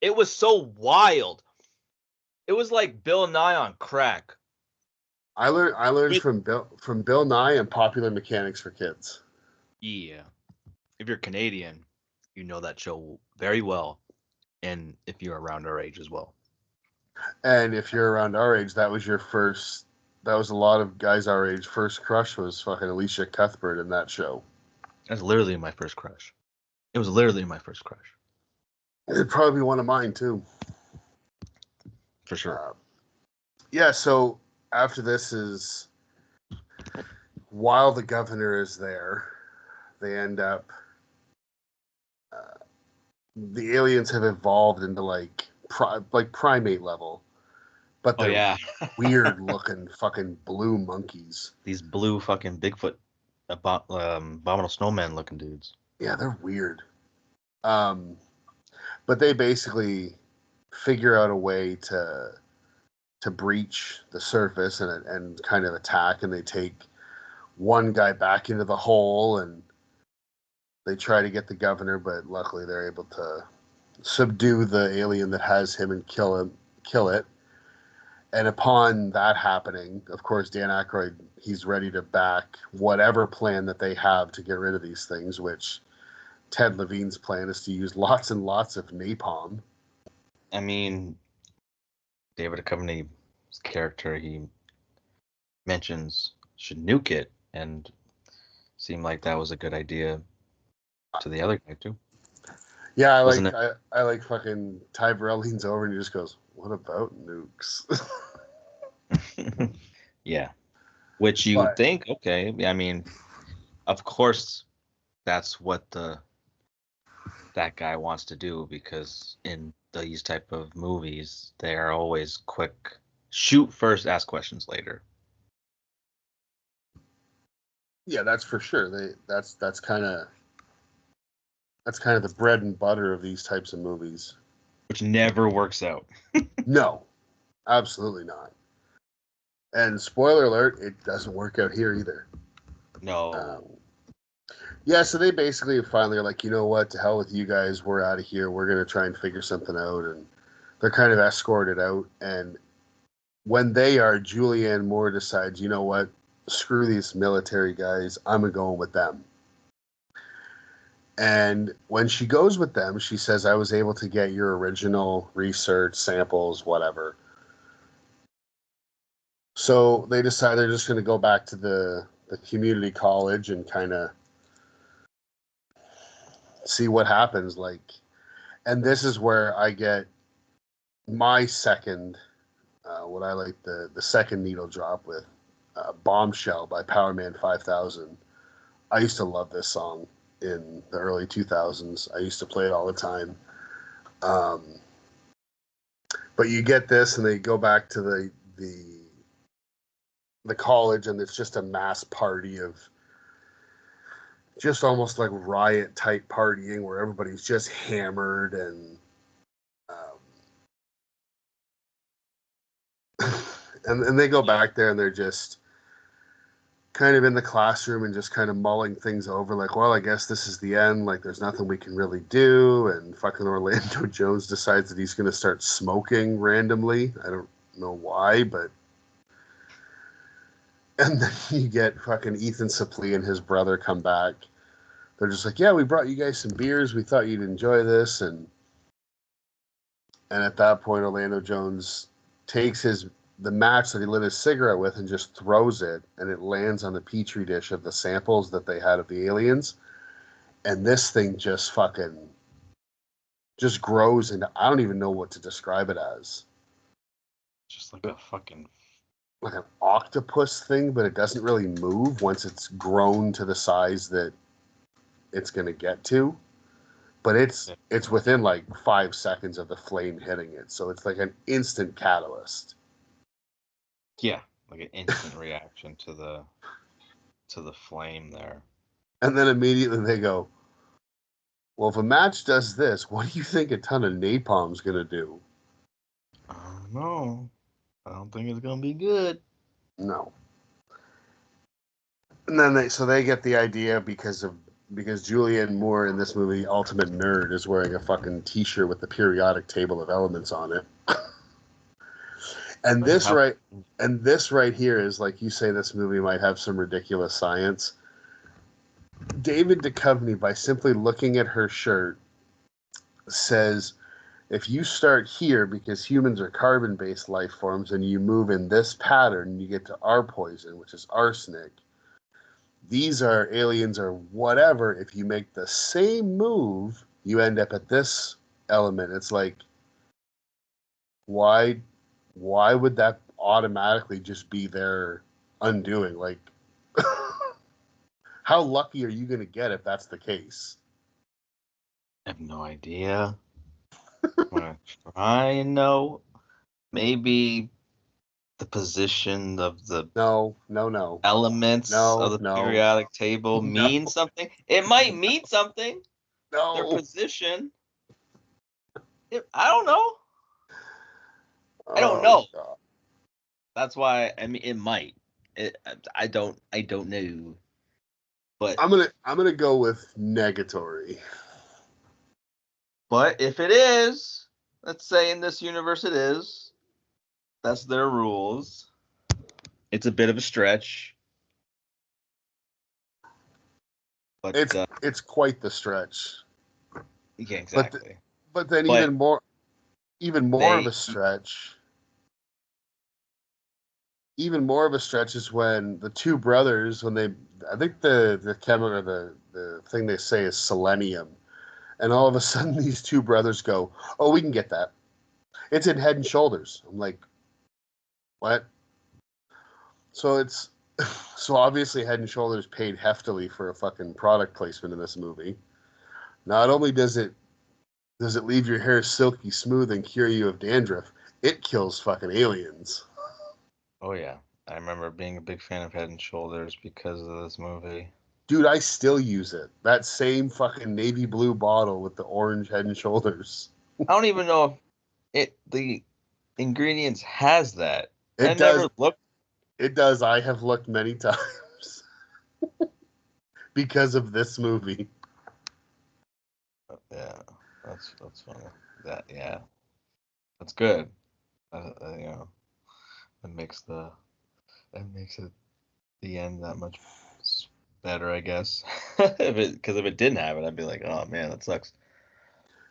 It was so wild. It was like Bill Nye on crack.
I learned from Bill Nye and Popular Mechanics for Kids.
Yeah. If you're Canadian, you know that show very well. And if you're around our age as well.
And if you're around our age, that was a lot of guys our age first crush was fucking Alicia Cuthbert in that show.
That's literally my first crush. It was literally my first crush.
It'd probably be one of mine too.
For sure.
Yeah, so after this is, while the governor is there, they end up, the aliens have evolved into like primate level, but they're weird looking fucking blue monkeys.
These blue fucking Bigfoot abominable snowman looking dudes.
Yeah, they're weird. But they basically figure out a way to breach the surface and kind of attack, and they take one guy back into the hole, and they try to get the governor, but luckily they're able to subdue the alien that has him and kill it. And upon that happening, of course, Dan Aykroyd, he's ready to back whatever plan that they have to get rid of these things, which Ted Levine's plan is to use lots and lots of napalm.
I mean, David Duchovny's character, he mentions should nuke it, and Seemed like that was a good idea to the other guy too.
Yeah,
Wasn't
I like fucking Ty Burrell leans over and he just goes, "What about nukes?"
it? Yeah. Which you would
But
think, okay. I mean, of course, that's what that guy wants to do, because in these type of movies, they are always quick. Shoot first, ask questions later.
yeah, that's for sure. That's kind of the bread and butter of these types of movies.
Which never works out.
No, absolutely not. And spoiler alert, it doesn't work out here either.
No.
Yeah, so they basically finally are like, you know what, to hell with you guys, we're out of here. We're gonna try and figure something out, and they're kind of escorted out. And when they are, Julianne Moore decides, you know what, screw these military guys, I'm going with them. And when she goes with them, she says, I was able to get your original research samples, whatever. So they decide they're just going to go back to the community college and kind of see what happens. Like, and this is where I get my second, what I like the second needle drop with, Bombshell by Powerman 5000. I used to love this song in the early 2000s. I used to play it all the time. But you get this, and they go back to the college, and it's just a mass party of just almost like riot type partying where everybody's just hammered and and they go back there and they're just kind of in the classroom and just kind of mulling things over, like, well, I guess this is the end, like there's nothing we can really do. And fucking Orlando Jones decides that he's going to start smoking randomly. I don't know why, but and then you get fucking Ethan Suplee and his brother come back. They're just like, yeah, we brought you guys some beers, we thought you'd enjoy this. And at that point, Orlando Jones takes the match that he lit his cigarette with and just throws it, and it lands on the petri dish of the samples that they had of the aliens. And this thing just fucking just grows into, I don't even know what to describe it as.
Just like a fucking
Like an octopus thing, but it doesn't really move once it's grown to the size that it's going to get to. But it's within like 5 seconds of the flame hitting it, so it's like an instant catalyst.
yeah, like an instant reaction to the flame there.
And then immediately they go, well, if a match does this, what do you think a ton of napalm's going to do?
I don't know. I don't think it's gonna be good.
No. And then they get the idea because Julianne Moore in this movie, Ultimate Nerd, is wearing a fucking t-shirt with the periodic table of elements on it. And this right here is, like you say, this movie might have some ridiculous science. David Duchovny, by simply looking at her shirt, says, if you start here, because humans are carbon-based life forms, and you move in this pattern, you get to our poison, which is arsenic. These are aliens or whatever. If you make the same move, you end up at this element. It's like, why would that automatically just be their undoing? Like, how lucky are you going to get if that's the case?
I have no idea. I'm gonna try and know. Maybe the position of the
No.
elements of the periodic table means something. It might mean something. Their
No.
position. I don't know. I don't
Oh,
know.
God.
That's why, I mean, it might. I don't know. But
I'm gonna go with negatory.
But if it is, let's say in this universe it is, that's their rules. It's a bit of a stretch. But
It's quite the stretch.
yeah, exactly.
But then even more of a stretch. Even more of a stretch is when the two brothers, when they I think the chemical, the thing they say is selenium, and all of a sudden these two brothers go, "Oh, we can get that. It's in Head and Shoulders." I'm like, "What?" So it's so obviously Head and Shoulders paid heftily for a fucking product placement in this movie. Not only does it leave your hair silky smooth and cure you of dandruff, it kills fucking aliens.
Oh yeah, I remember being a big fan of Head and Shoulders because of this movie.
Dude, I still use it. That same fucking navy blue bottle with the orange Head and Shoulders.
I don't even know if the ingredients has that. I
It does.
never looked.
It does. I have looked many times because of this movie.
Yeah, that's funny. That's good. It makes it the end that much better, I guess. Because if it didn't have it, I'd be like, oh man, that sucks.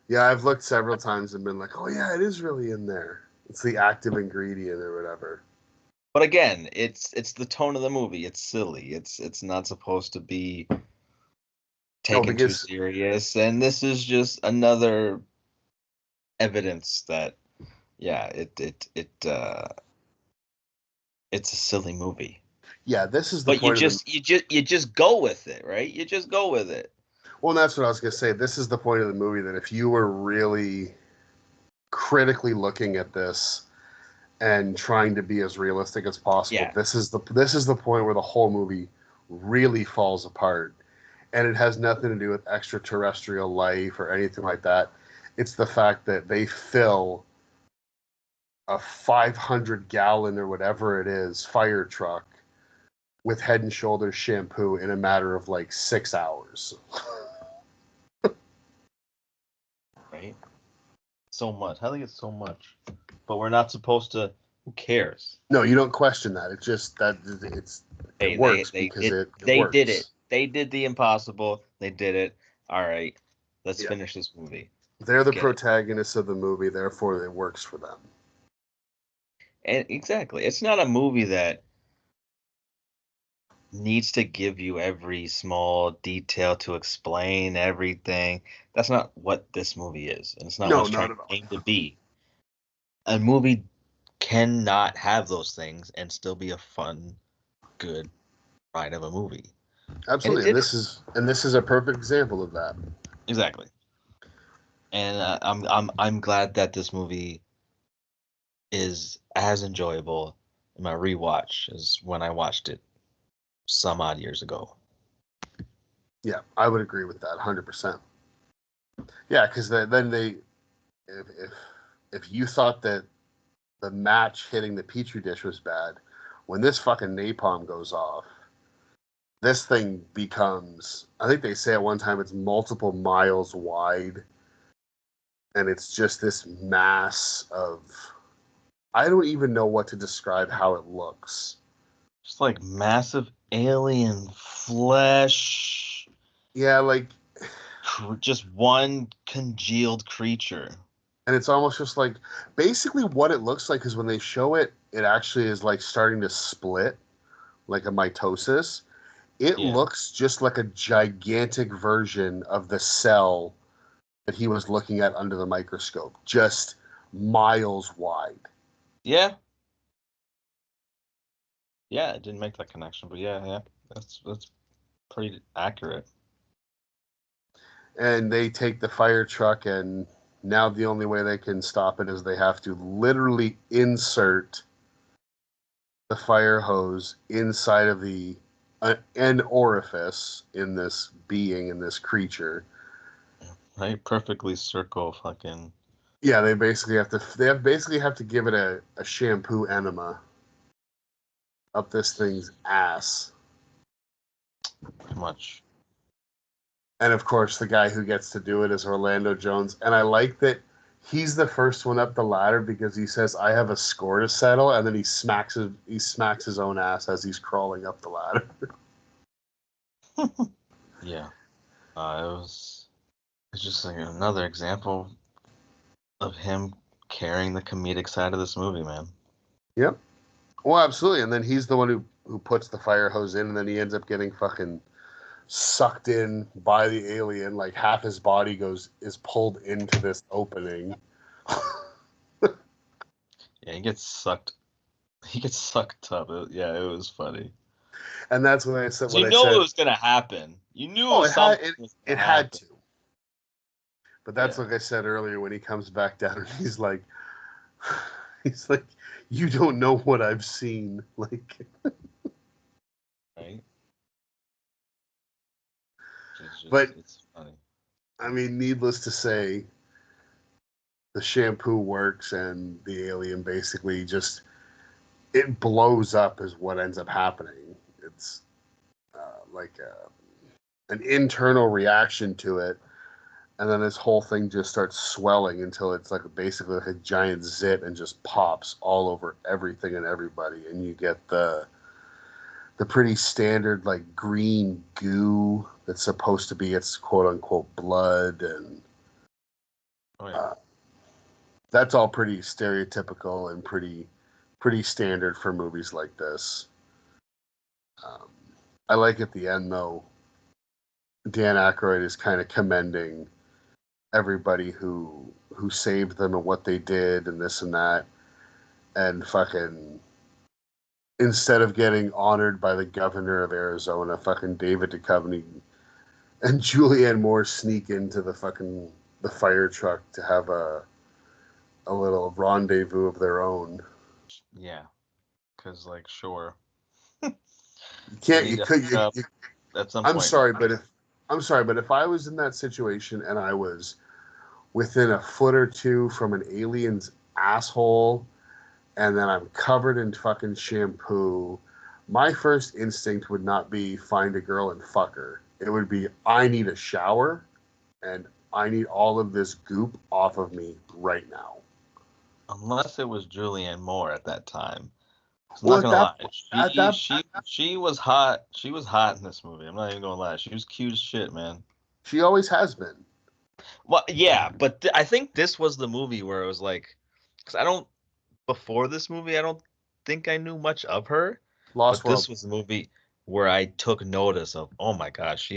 Yeah, I've looked several times and been like, oh yeah, it is really in there. It's the active ingredient or whatever.
But again, it's the tone of the movie. It's silly. It's not supposed to be taken too serious, and this is just another evidence that it's a silly movie.
Yeah, this is the
point. But you just go with it, right? You just go with it.
Well, that's what I was gonna say. This is the point of the movie that if you were really critically looking at this and trying to be as realistic as possible, this is the point where the whole movie really falls apart. And it has nothing to do with extraterrestrial life or anything like that. It's the fact that they fill a 500-gallon or whatever it is fire truck with Head and Shoulders shampoo in a matter of like 6 hours.
Right? So much. I think it's so much. But we're not supposed to. Who cares?
No, you don't question that. It's just that it works because it works.
Did it. They did the impossible. They did it. All right. Let's finish this movie.
They're the protagonists of the movie, therefore it works for them.
And exactly. It's not a movie that needs to give you every small detail to explain everything. That's not what this movie is. And it's not what it's trying to be. A movie cannot have those things and still be a fun, good ride of a movie.
Absolutely, and this is a perfect example of that.
Exactly. And I'm glad that this movie is as enjoyable in my rewatch as when I watched it some odd years ago.
Yeah, I would agree with that 100%. Yeah, because then if you thought that the match hitting the petri dish was bad, when this fucking napalm goes off, this thing becomes, I think they say at one time it's multiple miles wide, and it's just this mass of, I don't even know what to describe how it looks.
Just like massive alien flesh.
Yeah, like
just one congealed creature.
And it's almost just like, basically what it looks like is when they show it, it actually is like starting to split, like a mitosis. It looks just like a gigantic version of the cell that he was looking at under the microscope, just miles wide.
Yeah. Yeah, it didn't make that connection, but yeah, that's pretty accurate.
And they take the fire truck, and now the only way they can stop it is they have to literally insert the fire hose inside of an orifice in this being, in this creature.
Right, perfectly circle fucking.
Yeah, they basically have to give it a shampoo enema up this thing's ass.
Pretty much.
And of course, the guy who gets to do it is Orlando Jones. And I like that he's the first one up the ladder because he says, "I have a score to settle," and then he smacks his own ass as he's crawling up the ladder.
Yeah, it's just like another example of him carrying the comedic side of this movie, man.
Yep. Well, absolutely. And then he's the one who who puts the fire hose in, and then he ends up getting fucking sucked in by the alien. Like half his body is pulled into this opening.
Yeah, he gets sucked. He gets sucked up. It was funny.
And that's when I said,
You know it was gonna happen. You knew
oh,
something was gonna
it had
happen.
to. But that's like I said earlier, when he comes back down, he's like, you don't know what I've seen. Like,
right?
But
it's funny.
I mean, needless to say, the shampoo works, and the alien basically just it blows up is what ends up happening. It's like an internal reaction to it, and then this whole thing just starts swelling until it's like basically like a giant zit and just pops all over everything and everybody, and you get the pretty standard like green goo that's supposed to be its quote unquote blood, and that's all pretty stereotypical and pretty standard for movies like this. I like at the end though, Dan Aykroyd is kind of commending everybody who saved them and what they did and this and that, and fucking instead of getting honored by the governor of Arizona, fucking David Duchovny and Julianne Mooore sneak into the fire truck to have a little rendezvous of their own.
Yeah, because like sure,
you can't. You could.
At some
I'm
point.
sorry, but if I was in that situation and I was within a foot or two from an alien's asshole, and then I'm covered in fucking shampoo, my first instinct would not be find a girl and fuck her. It would be, I need a shower, and I need all of this goop off of me right now.
Unless it was Julianne Mooore at that time. I'm
Well,
not gonna lie. She was hot. She was hot in this movie. I'm not even gonna lie. She was cute as shit, man.
She always has been.
Well, yeah, but I think this was the movie where it was like, because before this movie, I don't think I knew much of her.
Lost
But
World.
this was the movie where I took notice of, oh my gosh,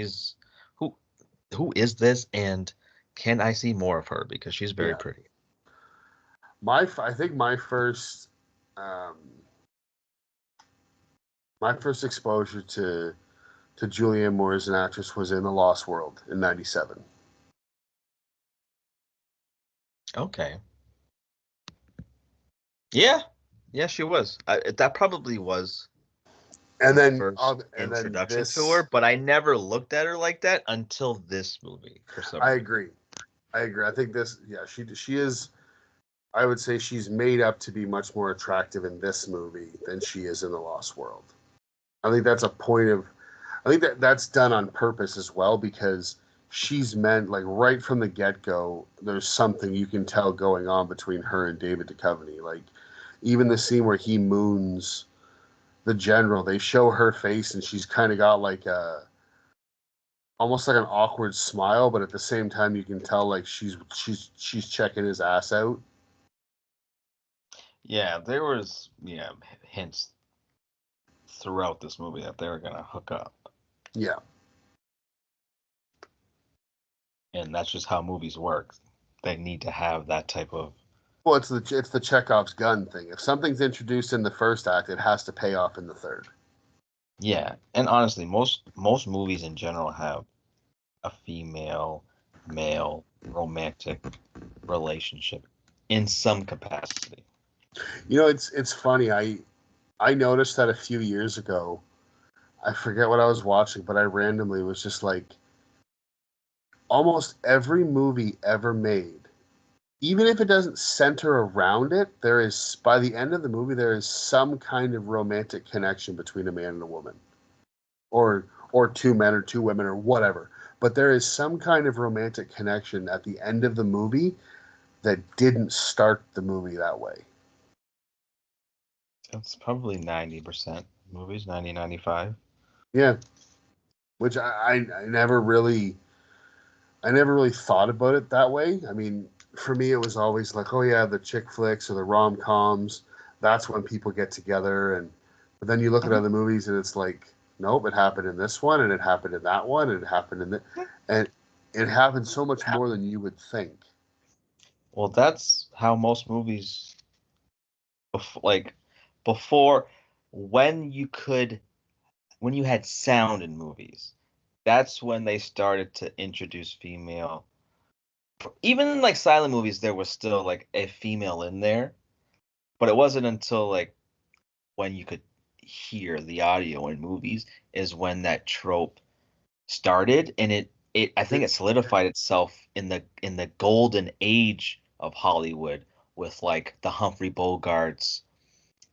who is this, and can I see more of her because she's very pretty.
I think my first exposure to Julianne Moore as an actress was in The Lost World in '97.
Okay. Yeah, she was. That probably was
And
the
then
first
and then
introduction to her, but I never looked at her like that until this movie. For some
I
reason.
agree. I think she is. I would say she's made up to be much more attractive in this movie than she is in The Lost World. I think that's a point of. I think that's done on purpose as well, because she's meant, like, right from the get-go, there's something you can tell going on between her and David Duchovny. Like, even the scene where he moons the general, they show her face and she's kind of got like almost like an awkward smile, but at the same time you can tell like she's checking his ass out.
Yeah, there was hints throughout this movie that they were gonna hook up.
Yeah.
And that's just how movies work. They need to have that type of.
Well, it's the Chekhov's gun thing. If something's introduced in the first act, it has to pay off in the third.
Yeah, and honestly, most movies in general have a female male romantic relationship in some capacity.
You know, it's funny. I noticed that a few years ago. I forget what I was watching, but I randomly was just like, almost every movie ever made, even if it doesn't center around it, by the end of the movie, there is some kind of romantic connection between a man and a woman, or two men or two women or whatever. But there is some kind of romantic connection at the end of the movie that didn't start the movie that way.
That's probably 90% movies, 95.
Yeah, which I never really thought about it that way. I mean, for me, it was always like, oh yeah, the chick flicks or the rom-coms. That's when people get together and But then you look at other movies and it's like, nope, it happened in this one, and it happened in that one, and it happened in that, and it happened so much more than you would think.
Well, that's how most movies, like before, when you could, when you had sound in movies, that's when they started to introduce female. Even in like silent movies, there was still like a female in there, but it wasn't until like when you could hear the audio in movies is when that trope started, and it I think it solidified itself in the golden age of Hollywood with like the Humphrey Bogarts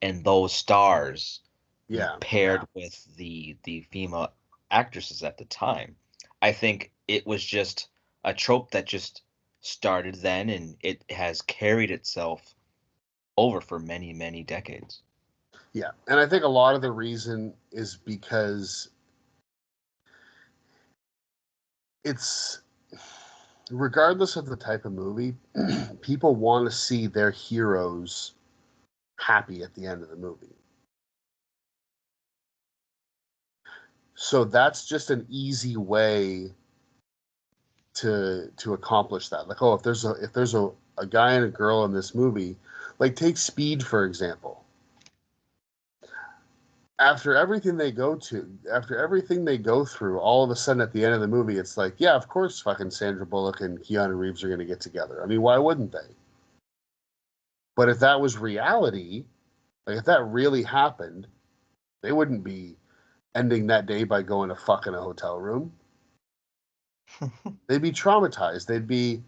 and those stars
Yeah,
paired with the female actresses at the time. I think it was just a trope that just started then, and it has carried itself over for many, many decades.
yeah, and I think a lot of the reason is because it's regardless of the type of movie, people want to see their heroes happy at the end of the movie. So that's just an easy way to accomplish that. Like, oh, if there's a guy and a girl in this movie, like take Speed for example. After everything they go through, all of a sudden at the end of the movie, it's like, yeah, of course, fucking Sandra Bullock and Keanu Reeves are going to get together. I mean, why wouldn't they? But if that was reality, like if that really happened, they wouldn't be ending that day by going to fuck in a hotel room. They'd be traumatized. They'd be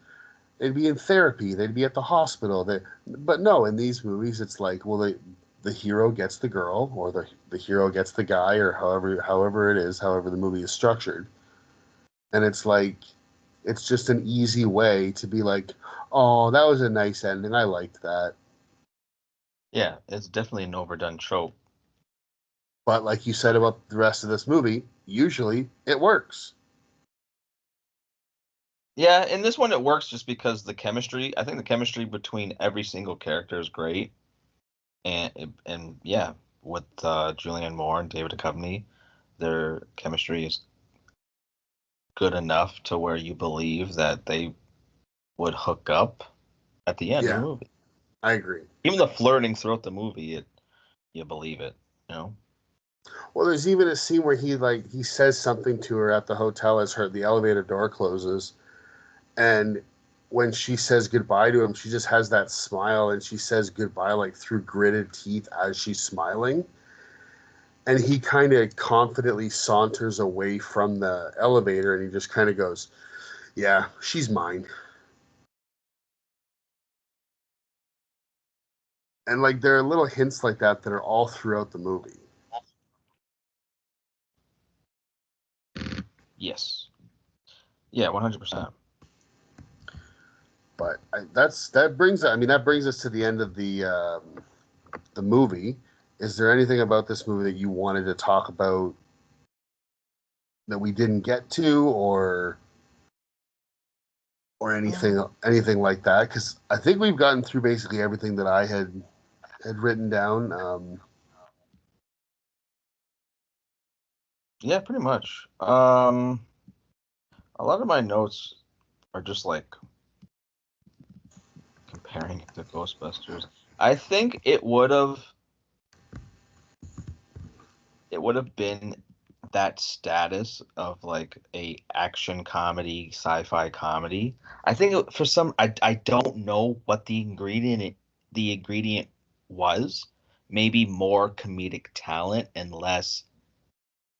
in therapy. They'd be at the hospital. But no, in these movies, it's like, well, the hero gets the girl, or the hero gets the guy, or however it is, however the movie is structured. And it's like, it's just an easy way to be like, oh, that was a nice ending. I liked that.
Yeah, it's definitely an overdone trope.
But like you said about the rest of this movie, usually it works.
Yeah, in this one it works just because the chemistry. I think the chemistry between every single character is great, and yeah, with Julianne Moore and David Duchovny, their chemistry is good enough to where you believe that they would hook up at the end of the
Yeah,
movie.
I agree.
Even the flirting throughout the movie, you believe it, you know?
Well, there's even a scene where he says something to her at the hotel as the elevator door closes, and when she says goodbye to him, she just has that smile, and she says goodbye like through gritted teeth as she's smiling. And he kind of confidently saunters away from the elevator, and he just kind of goes, "Yeah, she's mine." And like there are little hints like that that are all throughout the movie.
Yes. Yeah, 100%.
But that brings us to the end of the movie. Is there anything about this movie that you wanted to talk about that we didn't get to, or anything like that? Because I think we've gotten through basically everything that I had written down.
Yeah, pretty much. A lot of my notes are just like comparing it to Ghostbusters. I think it would have been that status of like a action comedy, sci-fi comedy. I think for some, I don't know what the ingredient was. Maybe more comedic talent and less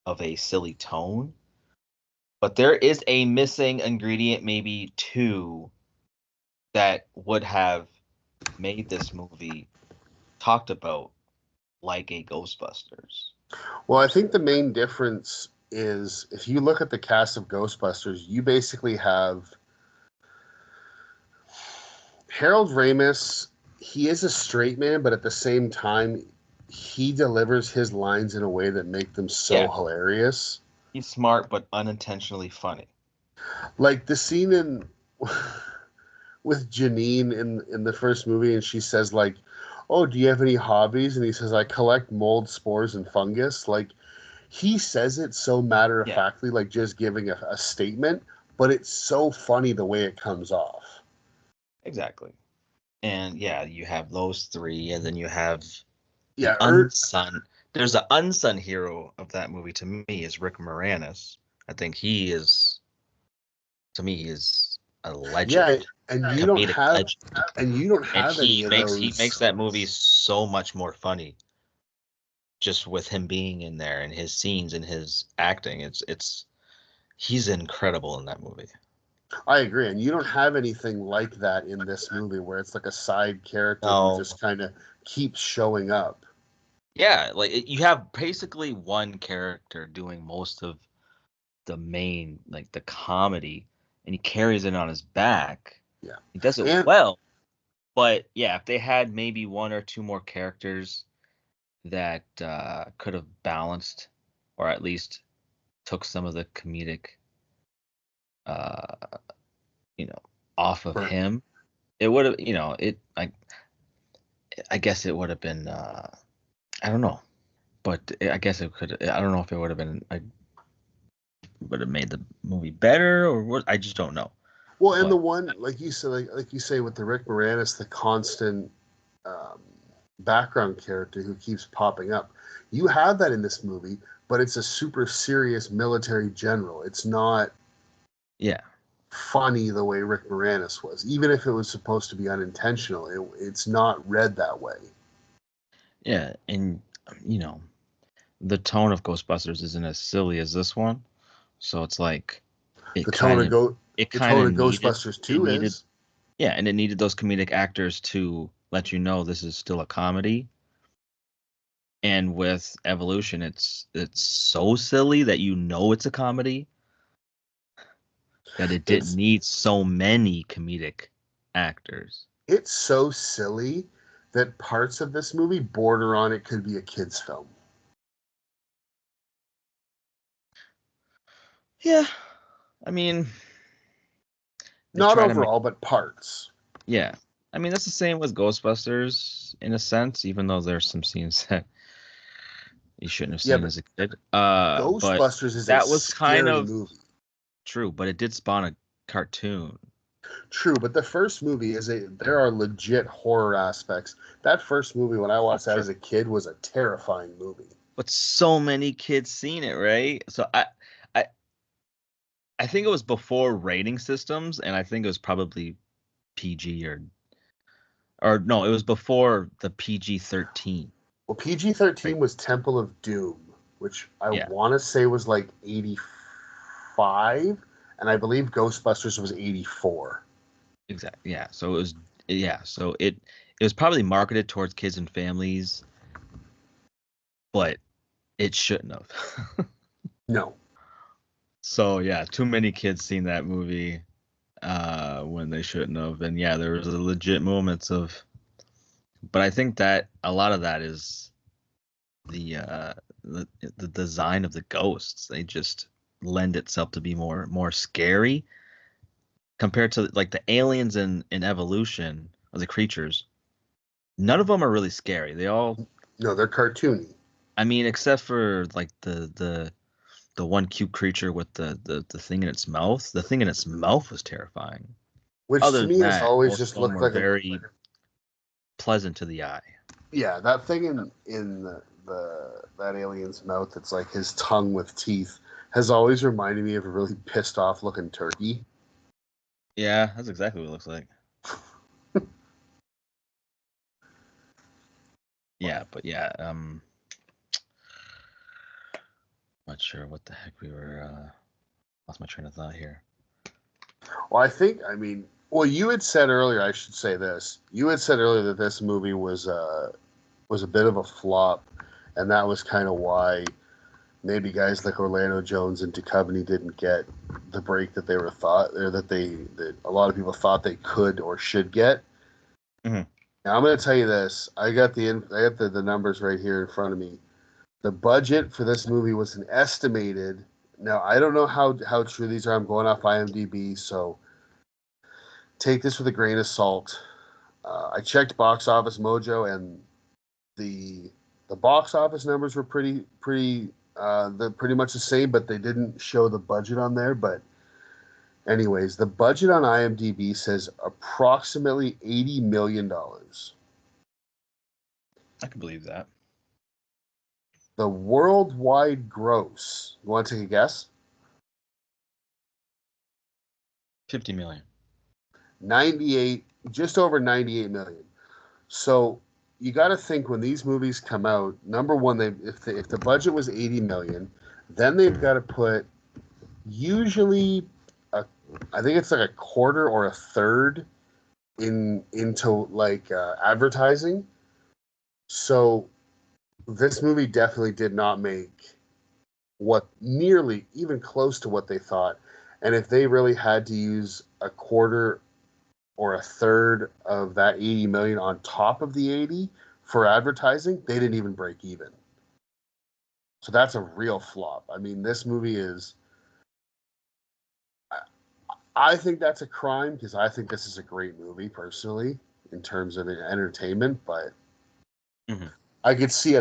of a silly tone. But there is a missing ingredient, maybe two, that would have made this movie talked about like a Ghostbusters.
Well, I think the main difference is if you look at the cast of Ghostbusters, you basically have Harold Ramis. He is a straight man, but at the same time, he delivers his lines in a way that make them so
Yeah,
hilarious.
he's smart but unintentionally funny.
Like the scene in with Janine in the first movie, and she says like, "Oh, do you have any hobbies?" And he says, "I collect mold, spores, and fungus." Like, he says it so matter of
Yeah,
factly, like just giving a statement, but it's so funny the way it comes off.
exactly. And yeah, you have those three, and then you have the
Yeah,
unsung. There's the unsung hero of that movie to me is Rick Moranis. I think he is, to me, is a
yeah,
legend,
and
comedic legend,
you don't
and
have any of
he makes
those.
that movie so much more funny just with him being in there and his scenes and his acting. It's he's incredible in that movie.
I agree, and you don't have anything like that in this movie where it's like a side character who
No,
just kind of keeps showing up.
yeah, like you have basically one character doing most of the main, like the comedy, and he carries it on his back.
Yeah,
He does it
and
well, but yeah, if they had maybe one or two more characters that could have balanced, or at least took some of the comedic, uh, you know, off of
for
him, it would have, I guess it would have been, I don't know, but I guess it could. I don't know if it would have been, would have made the movie better or what. I just don't know.
well, and the
But
one like you said, like you say with the Rick Moranis, the constant um, background character who keeps popping up. You have that in this movie, but it's a super serious military general. It's not
yeah,
funny the way Rick Moranis was, even if it was supposed to be unintentional. It's not read that way.
yeah, and you know, the tone of Ghostbusters isn't as silly as this one, so it's like it
The tone
kind
of
of
Go
it
the
kind
tone
of
of
needed
Ghostbusters
it
2
needed
is.
yeah, and it needed those comedic actors to let you know this is still a comedy. And with Evolution, it's so silly that you know it's a comedy that it didn't
It's
need so many comedic actors.
it's so silly that parts of this movie border on it could be a kids film.
Yeah, I mean, they
Not
try to make
overall, but parts.
yeah. I mean, that's the same with Ghostbusters in a sense, even though there's some scenes that you shouldn't have
Yeah,
seen
but
as a kid. But
Ghostbusters is a
that was kind
scary
of
movie.
true, but it did spawn a cartoon.
True, but the first movie there are legit horror aspects. That first movie when I
Oh,
watched that
sure.
as a kid was a terrifying movie.
But so many kids seen it, right? So I I think it was before rating systems, and I think it was probably PG or no, it was before the PG-13.
Well, PG-13
Right.
was Temple of Doom, which I
Yeah,
want to say was like 85, and I believe Ghostbusters was 84.
exactly. Yeah. So it was yeah, so it was probably marketed towards kids and families, but it shouldn't have.
No.
So yeah, too many kids seen that movie when they shouldn't have. And yeah, there was a legit moments of but I think that a lot of that is the uh the, the design of the ghosts. They just lend itself to be more scary compared to like the aliens in Evolution or the creatures. None of them are really scary. They all,
No, they're cartoony.
I mean, except for like the one cute creature with the thing in its mouth. The thing in its mouth was terrifying.
Which
Other
to
than
me has
that,
always
most
just
of them
looked
were
like a
very pleasant to the eye.
yeah, that thing in the that alien's mouth that's like his tongue with teeth has always reminded me of a really pissed off looking turkey.
Yeah, that's exactly what it looks like. Yeah, but yeah, not sure what the heck we were. Lost my train of thought here.
Well, I mean, well, you had said earlier. I should say this. You had said earlier that this movie was a bit of a flop, and that was kind of why maybe guys like Orlando Jones and Duchovny didn't get the break that they were thought or that a lot of people thought they could or should get.
Mm-hmm.
Now I'm going to tell you this. I got the numbers right here in front of me. The budget for this movie was an estimated. Now I don't know how true these are. I'm going off IMDb, so take this with a grain of salt. I checked Box Office Mojo, and the box office numbers were they're pretty much the same, but they didn't show the budget on there. But anyways, the budget on IMDb says approximately $80 million.
I can believe that.
The worldwide gross. You want to take a guess?
50 million.
98, just over 98 million. So you got to think when these movies come out. Number one, if the budget was 80 million, then they've got to put usually I think it's like a quarter or a third into like advertising. So this movie definitely did not make what nearly even close to what they thought. And if they really had to use a quarter or a third of that 80 million on top of the 80 for advertising, they didn't even break even. So that's a real flop. I mean, this movie is, I think that's a crime, because I think this is a great movie personally in terms of entertainment, but I could see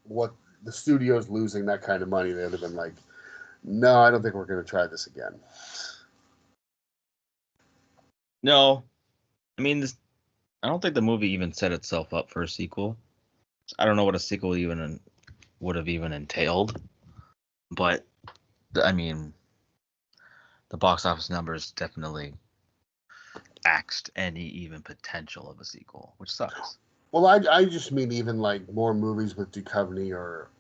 what the studio's losing that kind of money. They'd have been like, no, I don't think we're going to try this again.
No, I mean, I don't think the movie even set itself up for a sequel. I don't know what a sequel even would have even entailed, but I mean, the box office numbers definitely axed any even potential of a sequel, which sucks.
Well, I just mean even like more movies with Duchovny or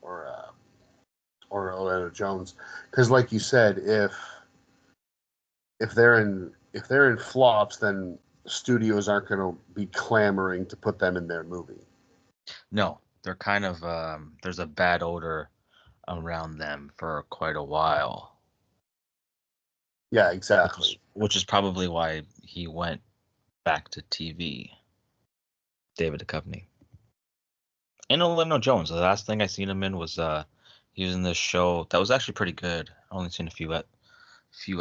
Orlando Jones, because like you said, if they're in flops, then studios aren't going to be clamoring to put them in their movie.
No, they're kind of there's a bad odor around them for quite a while.
Yeah, exactly.
Which is probably why he went back to TV. David Duchovny. And Orlando Jones. The last thing I seen him in was he was in this show that was actually pretty good. I only seen a few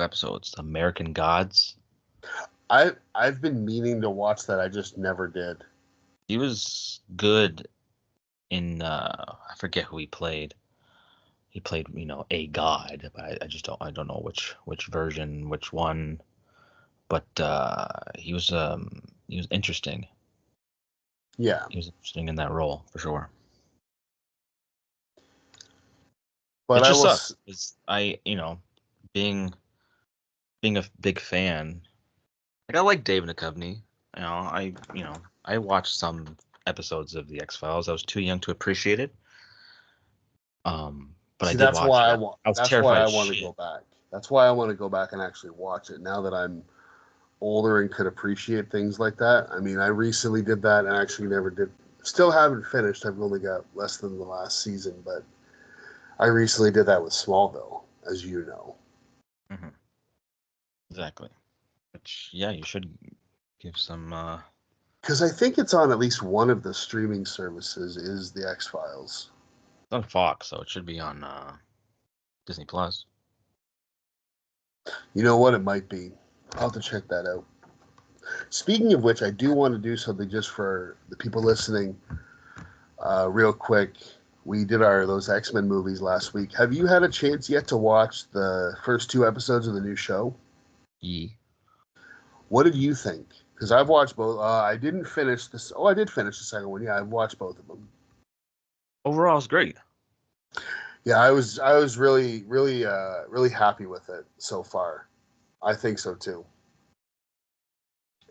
episodes. American Gods.
I've been meaning to watch that. I just never did.
He was good in I forget who he played. He played, a god, but I just don't know which version, which one. But he was interesting.
Yeah.
He was interesting in that role for sure.
But
it just sucks. Being a big fan, like I like David Duchovny. I watched some episodes of the X-Files. I was too young to appreciate it. But I did
that's
watch
why
it.
that's why I want to go back. That's why I want to go back and actually watch it now that I'm older and could appreciate things like that. I mean, I recently did that and actually never did. Still haven't finished. I've only got less than the last season, but I recently did that with Smallville, as you know.
Mm-hmm. Exactly. Which, yeah, you should give some.
Because I think it's on at least one of the streaming services. Is the X-Files?
It's on Fox, so it should be on Disney Plus.
You know what? It might be. I'll have to check that out. Speaking of which, I do want to do something just for the people listening. Real quick, we did those X-Men movies last week. Have you had a chance yet to watch the first 2 episodes of the new show?
Yeah.
What did you think? Because I've watched both. I didn't finish this. Oh, I did finish the second one. Yeah, I've watched both of them.
Overall, it's great.
Yeah, I was really, really, really happy with it so far. I think so too.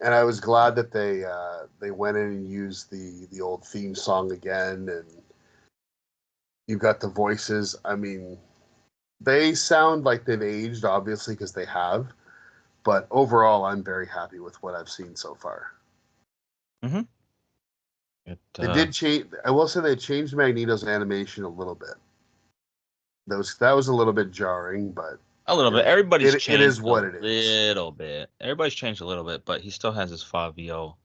And I was glad that they went in and used the old theme song again, and you've got the voices. I mean, they sound like they've aged, obviously, because they have. But overall, I'm very happy with what I've seen so far.
Mm-hmm.
They did change. I will say they changed Magneto's animation a little bit. That was a little bit jarring, but
a little bit. Everybody's changed.
It is what it is.
A little bit. Everybody's changed a little bit, but he still has his Fabio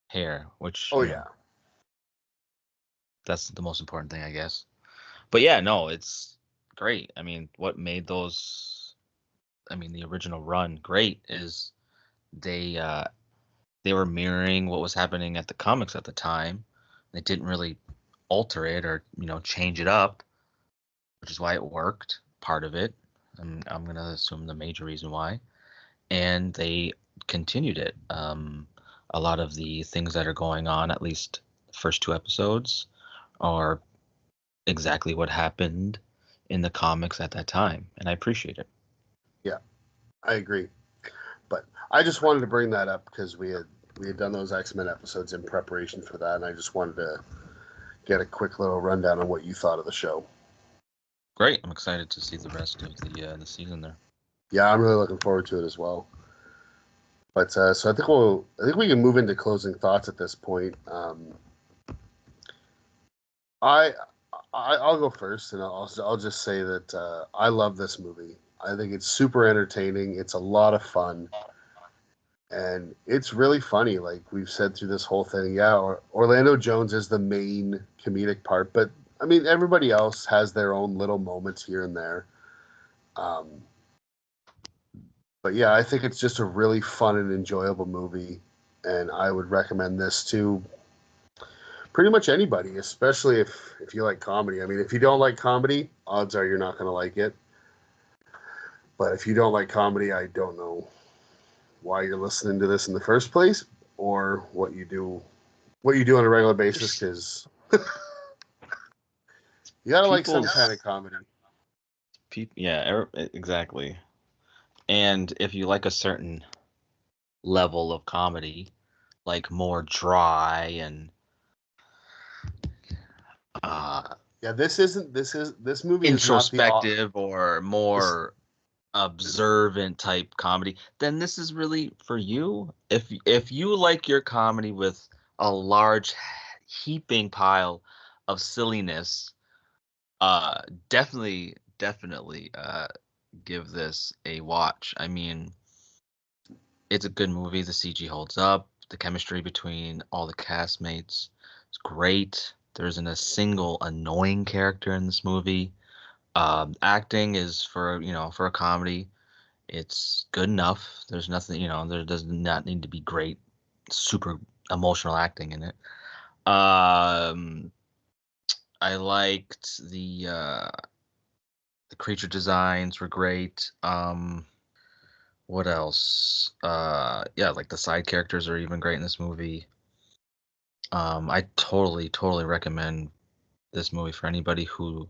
hair, which that's the most important thing, I guess. But yeah, no, it's great. I mean, what made the original run great is they they were mirroring what was happening at the comics at the time. They didn't really alter it or change it up, which is why it worked. Part of it, I'm gonna assume the major reason why, and they continued it. A lot of the things that are going on, at least the first two episodes, are exactly what happened in the comics at that time, and I appreciate it.
Yeah, I agree. But I just wanted to bring that up because we had done those X-Men episodes in preparation for that, and I just wanted to get a quick little rundown on what you thought of the show.
Great, I'm excited to see the rest of the season there.
Yeah, I'm really looking forward to it as well. But so I think we can move into closing thoughts at this point. I'll go first, and I'll just say that I love this movie. I think it's super entertaining. It's a lot of fun, and it's really funny. Like we've said through this whole thing, yeah, Orlando Jones is the main comedic part, but I mean everybody else has their own little moments here and there. But yeah, I think it's just a really fun and enjoyable movie, and I would recommend this to pretty much anybody, especially if you like comedy. I mean, if you don't like comedy, odds are you're not going to like it. But if you don't like comedy, I don't know why you're listening to this in the first place or what you do on a regular basis, because you got to like some kind of comedy.
Yeah, exactly. And if you like a certain level of comedy, like more dry and
Yeah, this movie is not
introspective or more observant type comedy, then this is really for you. If you like your comedy with a large heaping pile of silliness, uh definitely give this a watch. I mean, it's a good movie. The CG holds up. The chemistry between all the castmates is great. There isn't a single annoying character in this movie. Acting is for a comedy, it's good enough. There's nothing, there does not need to be great, super emotional acting in it. I liked the creature designs were great. What else? Yeah, like the side characters are even great in this movie. I totally recommend this movie for anybody who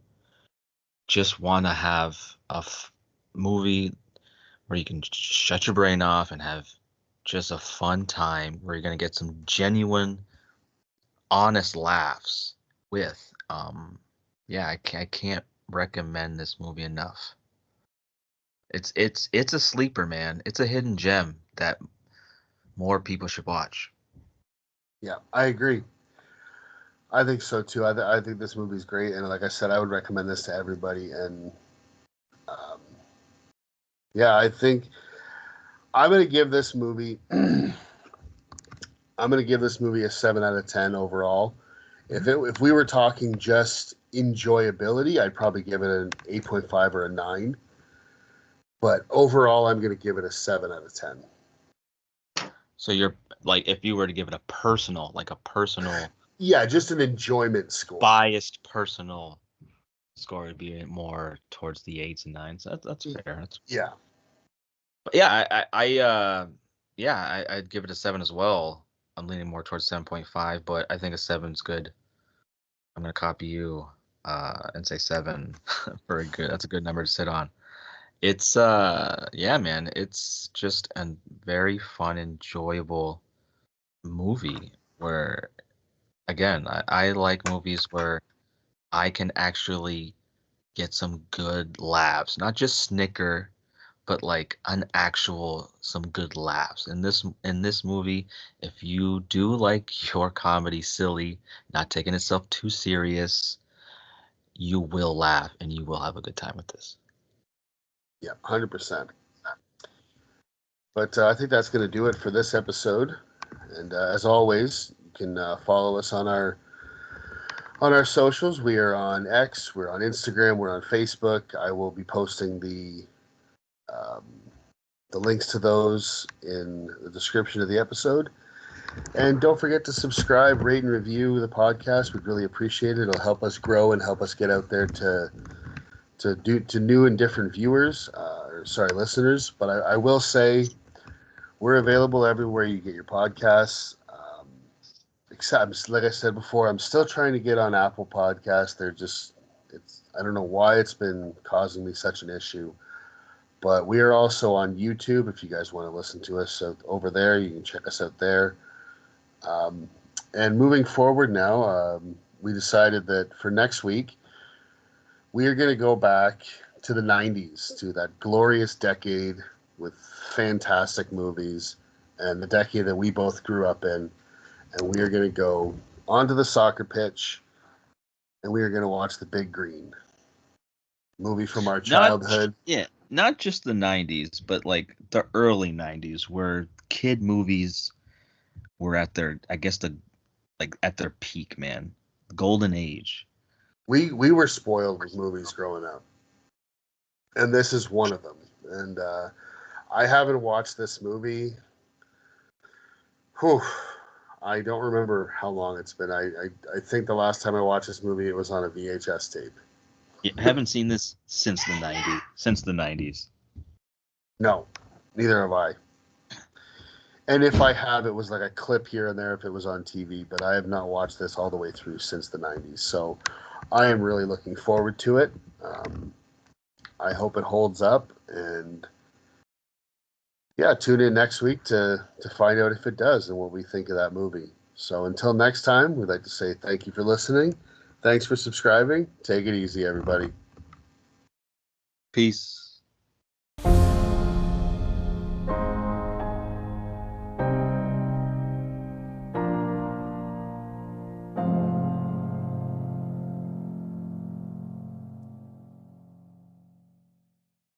just want to have a movie where you can shut your brain off and have just a fun time where you're going to get some genuine, honest laughs with. Yeah, I can't recommend this movie enough. It's a sleeper, man. It's a hidden gem that more people should watch.
Yeah, I agree. I think so too. I think this movie's great, and like I said, I would recommend this to everybody. And um, yeah, I think I'm gonna give this movie. I'm gonna give this movie a 7 out of 10 overall. If we were talking just enjoyability, I'd probably give it an 8.5 or a 9. But overall, I'm gonna give it a 7 out of 10.
So you're like, if you were to give it a personal,
Yeah, just an enjoyment score.
biased personal score, would be more towards the 8s and 9s. That's fair.
Yeah.
But yeah, I'd give it a 7 as well. I'm leaning more towards 7.5, but I think a 7's good. I'm gonna copy you and say 7 for a good. That's a good number to sit on. It's yeah, man. It's just a very fun, enjoyable movie where, again, I like movies where I can actually get some good laughs, not just snicker, but like some good laughs. In this movie, if you do like your comedy silly, not taking itself too serious, you will laugh and you will have a good time with this.
Yeah, 100%. But I think that's going to do it for this episode. And as always, you can follow us on our socials. We are on X, we're on Instagram, we're on Facebook. I will be posting um, the links to those in the description of the episode. And don't forget to subscribe, rate, and review the podcast. We'd really appreciate it. It'll help us grow and help us get out there to new and different viewers, listeners. But I will say we're available everywhere you get your podcasts. Except, like I said before, I'm still trying to get on Apple Podcasts. I don't know why it's been causing me such an issue. But we are also on YouTube. If you guys want to listen to us over there, you can check us out there. And moving forward now, we decided that for next week, we are going to go back to the 90s, to that glorious decade with fantastic movies and the decade that we both grew up in. And we are going to go onto the soccer pitch and we are going to watch The Big Green, movie from our childhood.
Not just the 90s, but like the early 90s where kid movies were at their, I guess, at their peak, man. Golden age.
We were spoiled with movies growing up. And this is one of them. And I haven't watched this movie. I don't remember how long it's been. I think the last time I watched this movie, it was on a VHS tape.
I haven't seen this since the 90s.
No, neither have I. And if I have, it was like a clip here and there if it was on TV, but I have not watched this all the way through since the 90s. So I am really looking forward to it. I hope it holds up. And yeah, tune in next week to find out if it does and what we think of that movie. So until next time, we'd like to say thank you for listening. Thanks for subscribing. Take it easy, everybody.
Peace.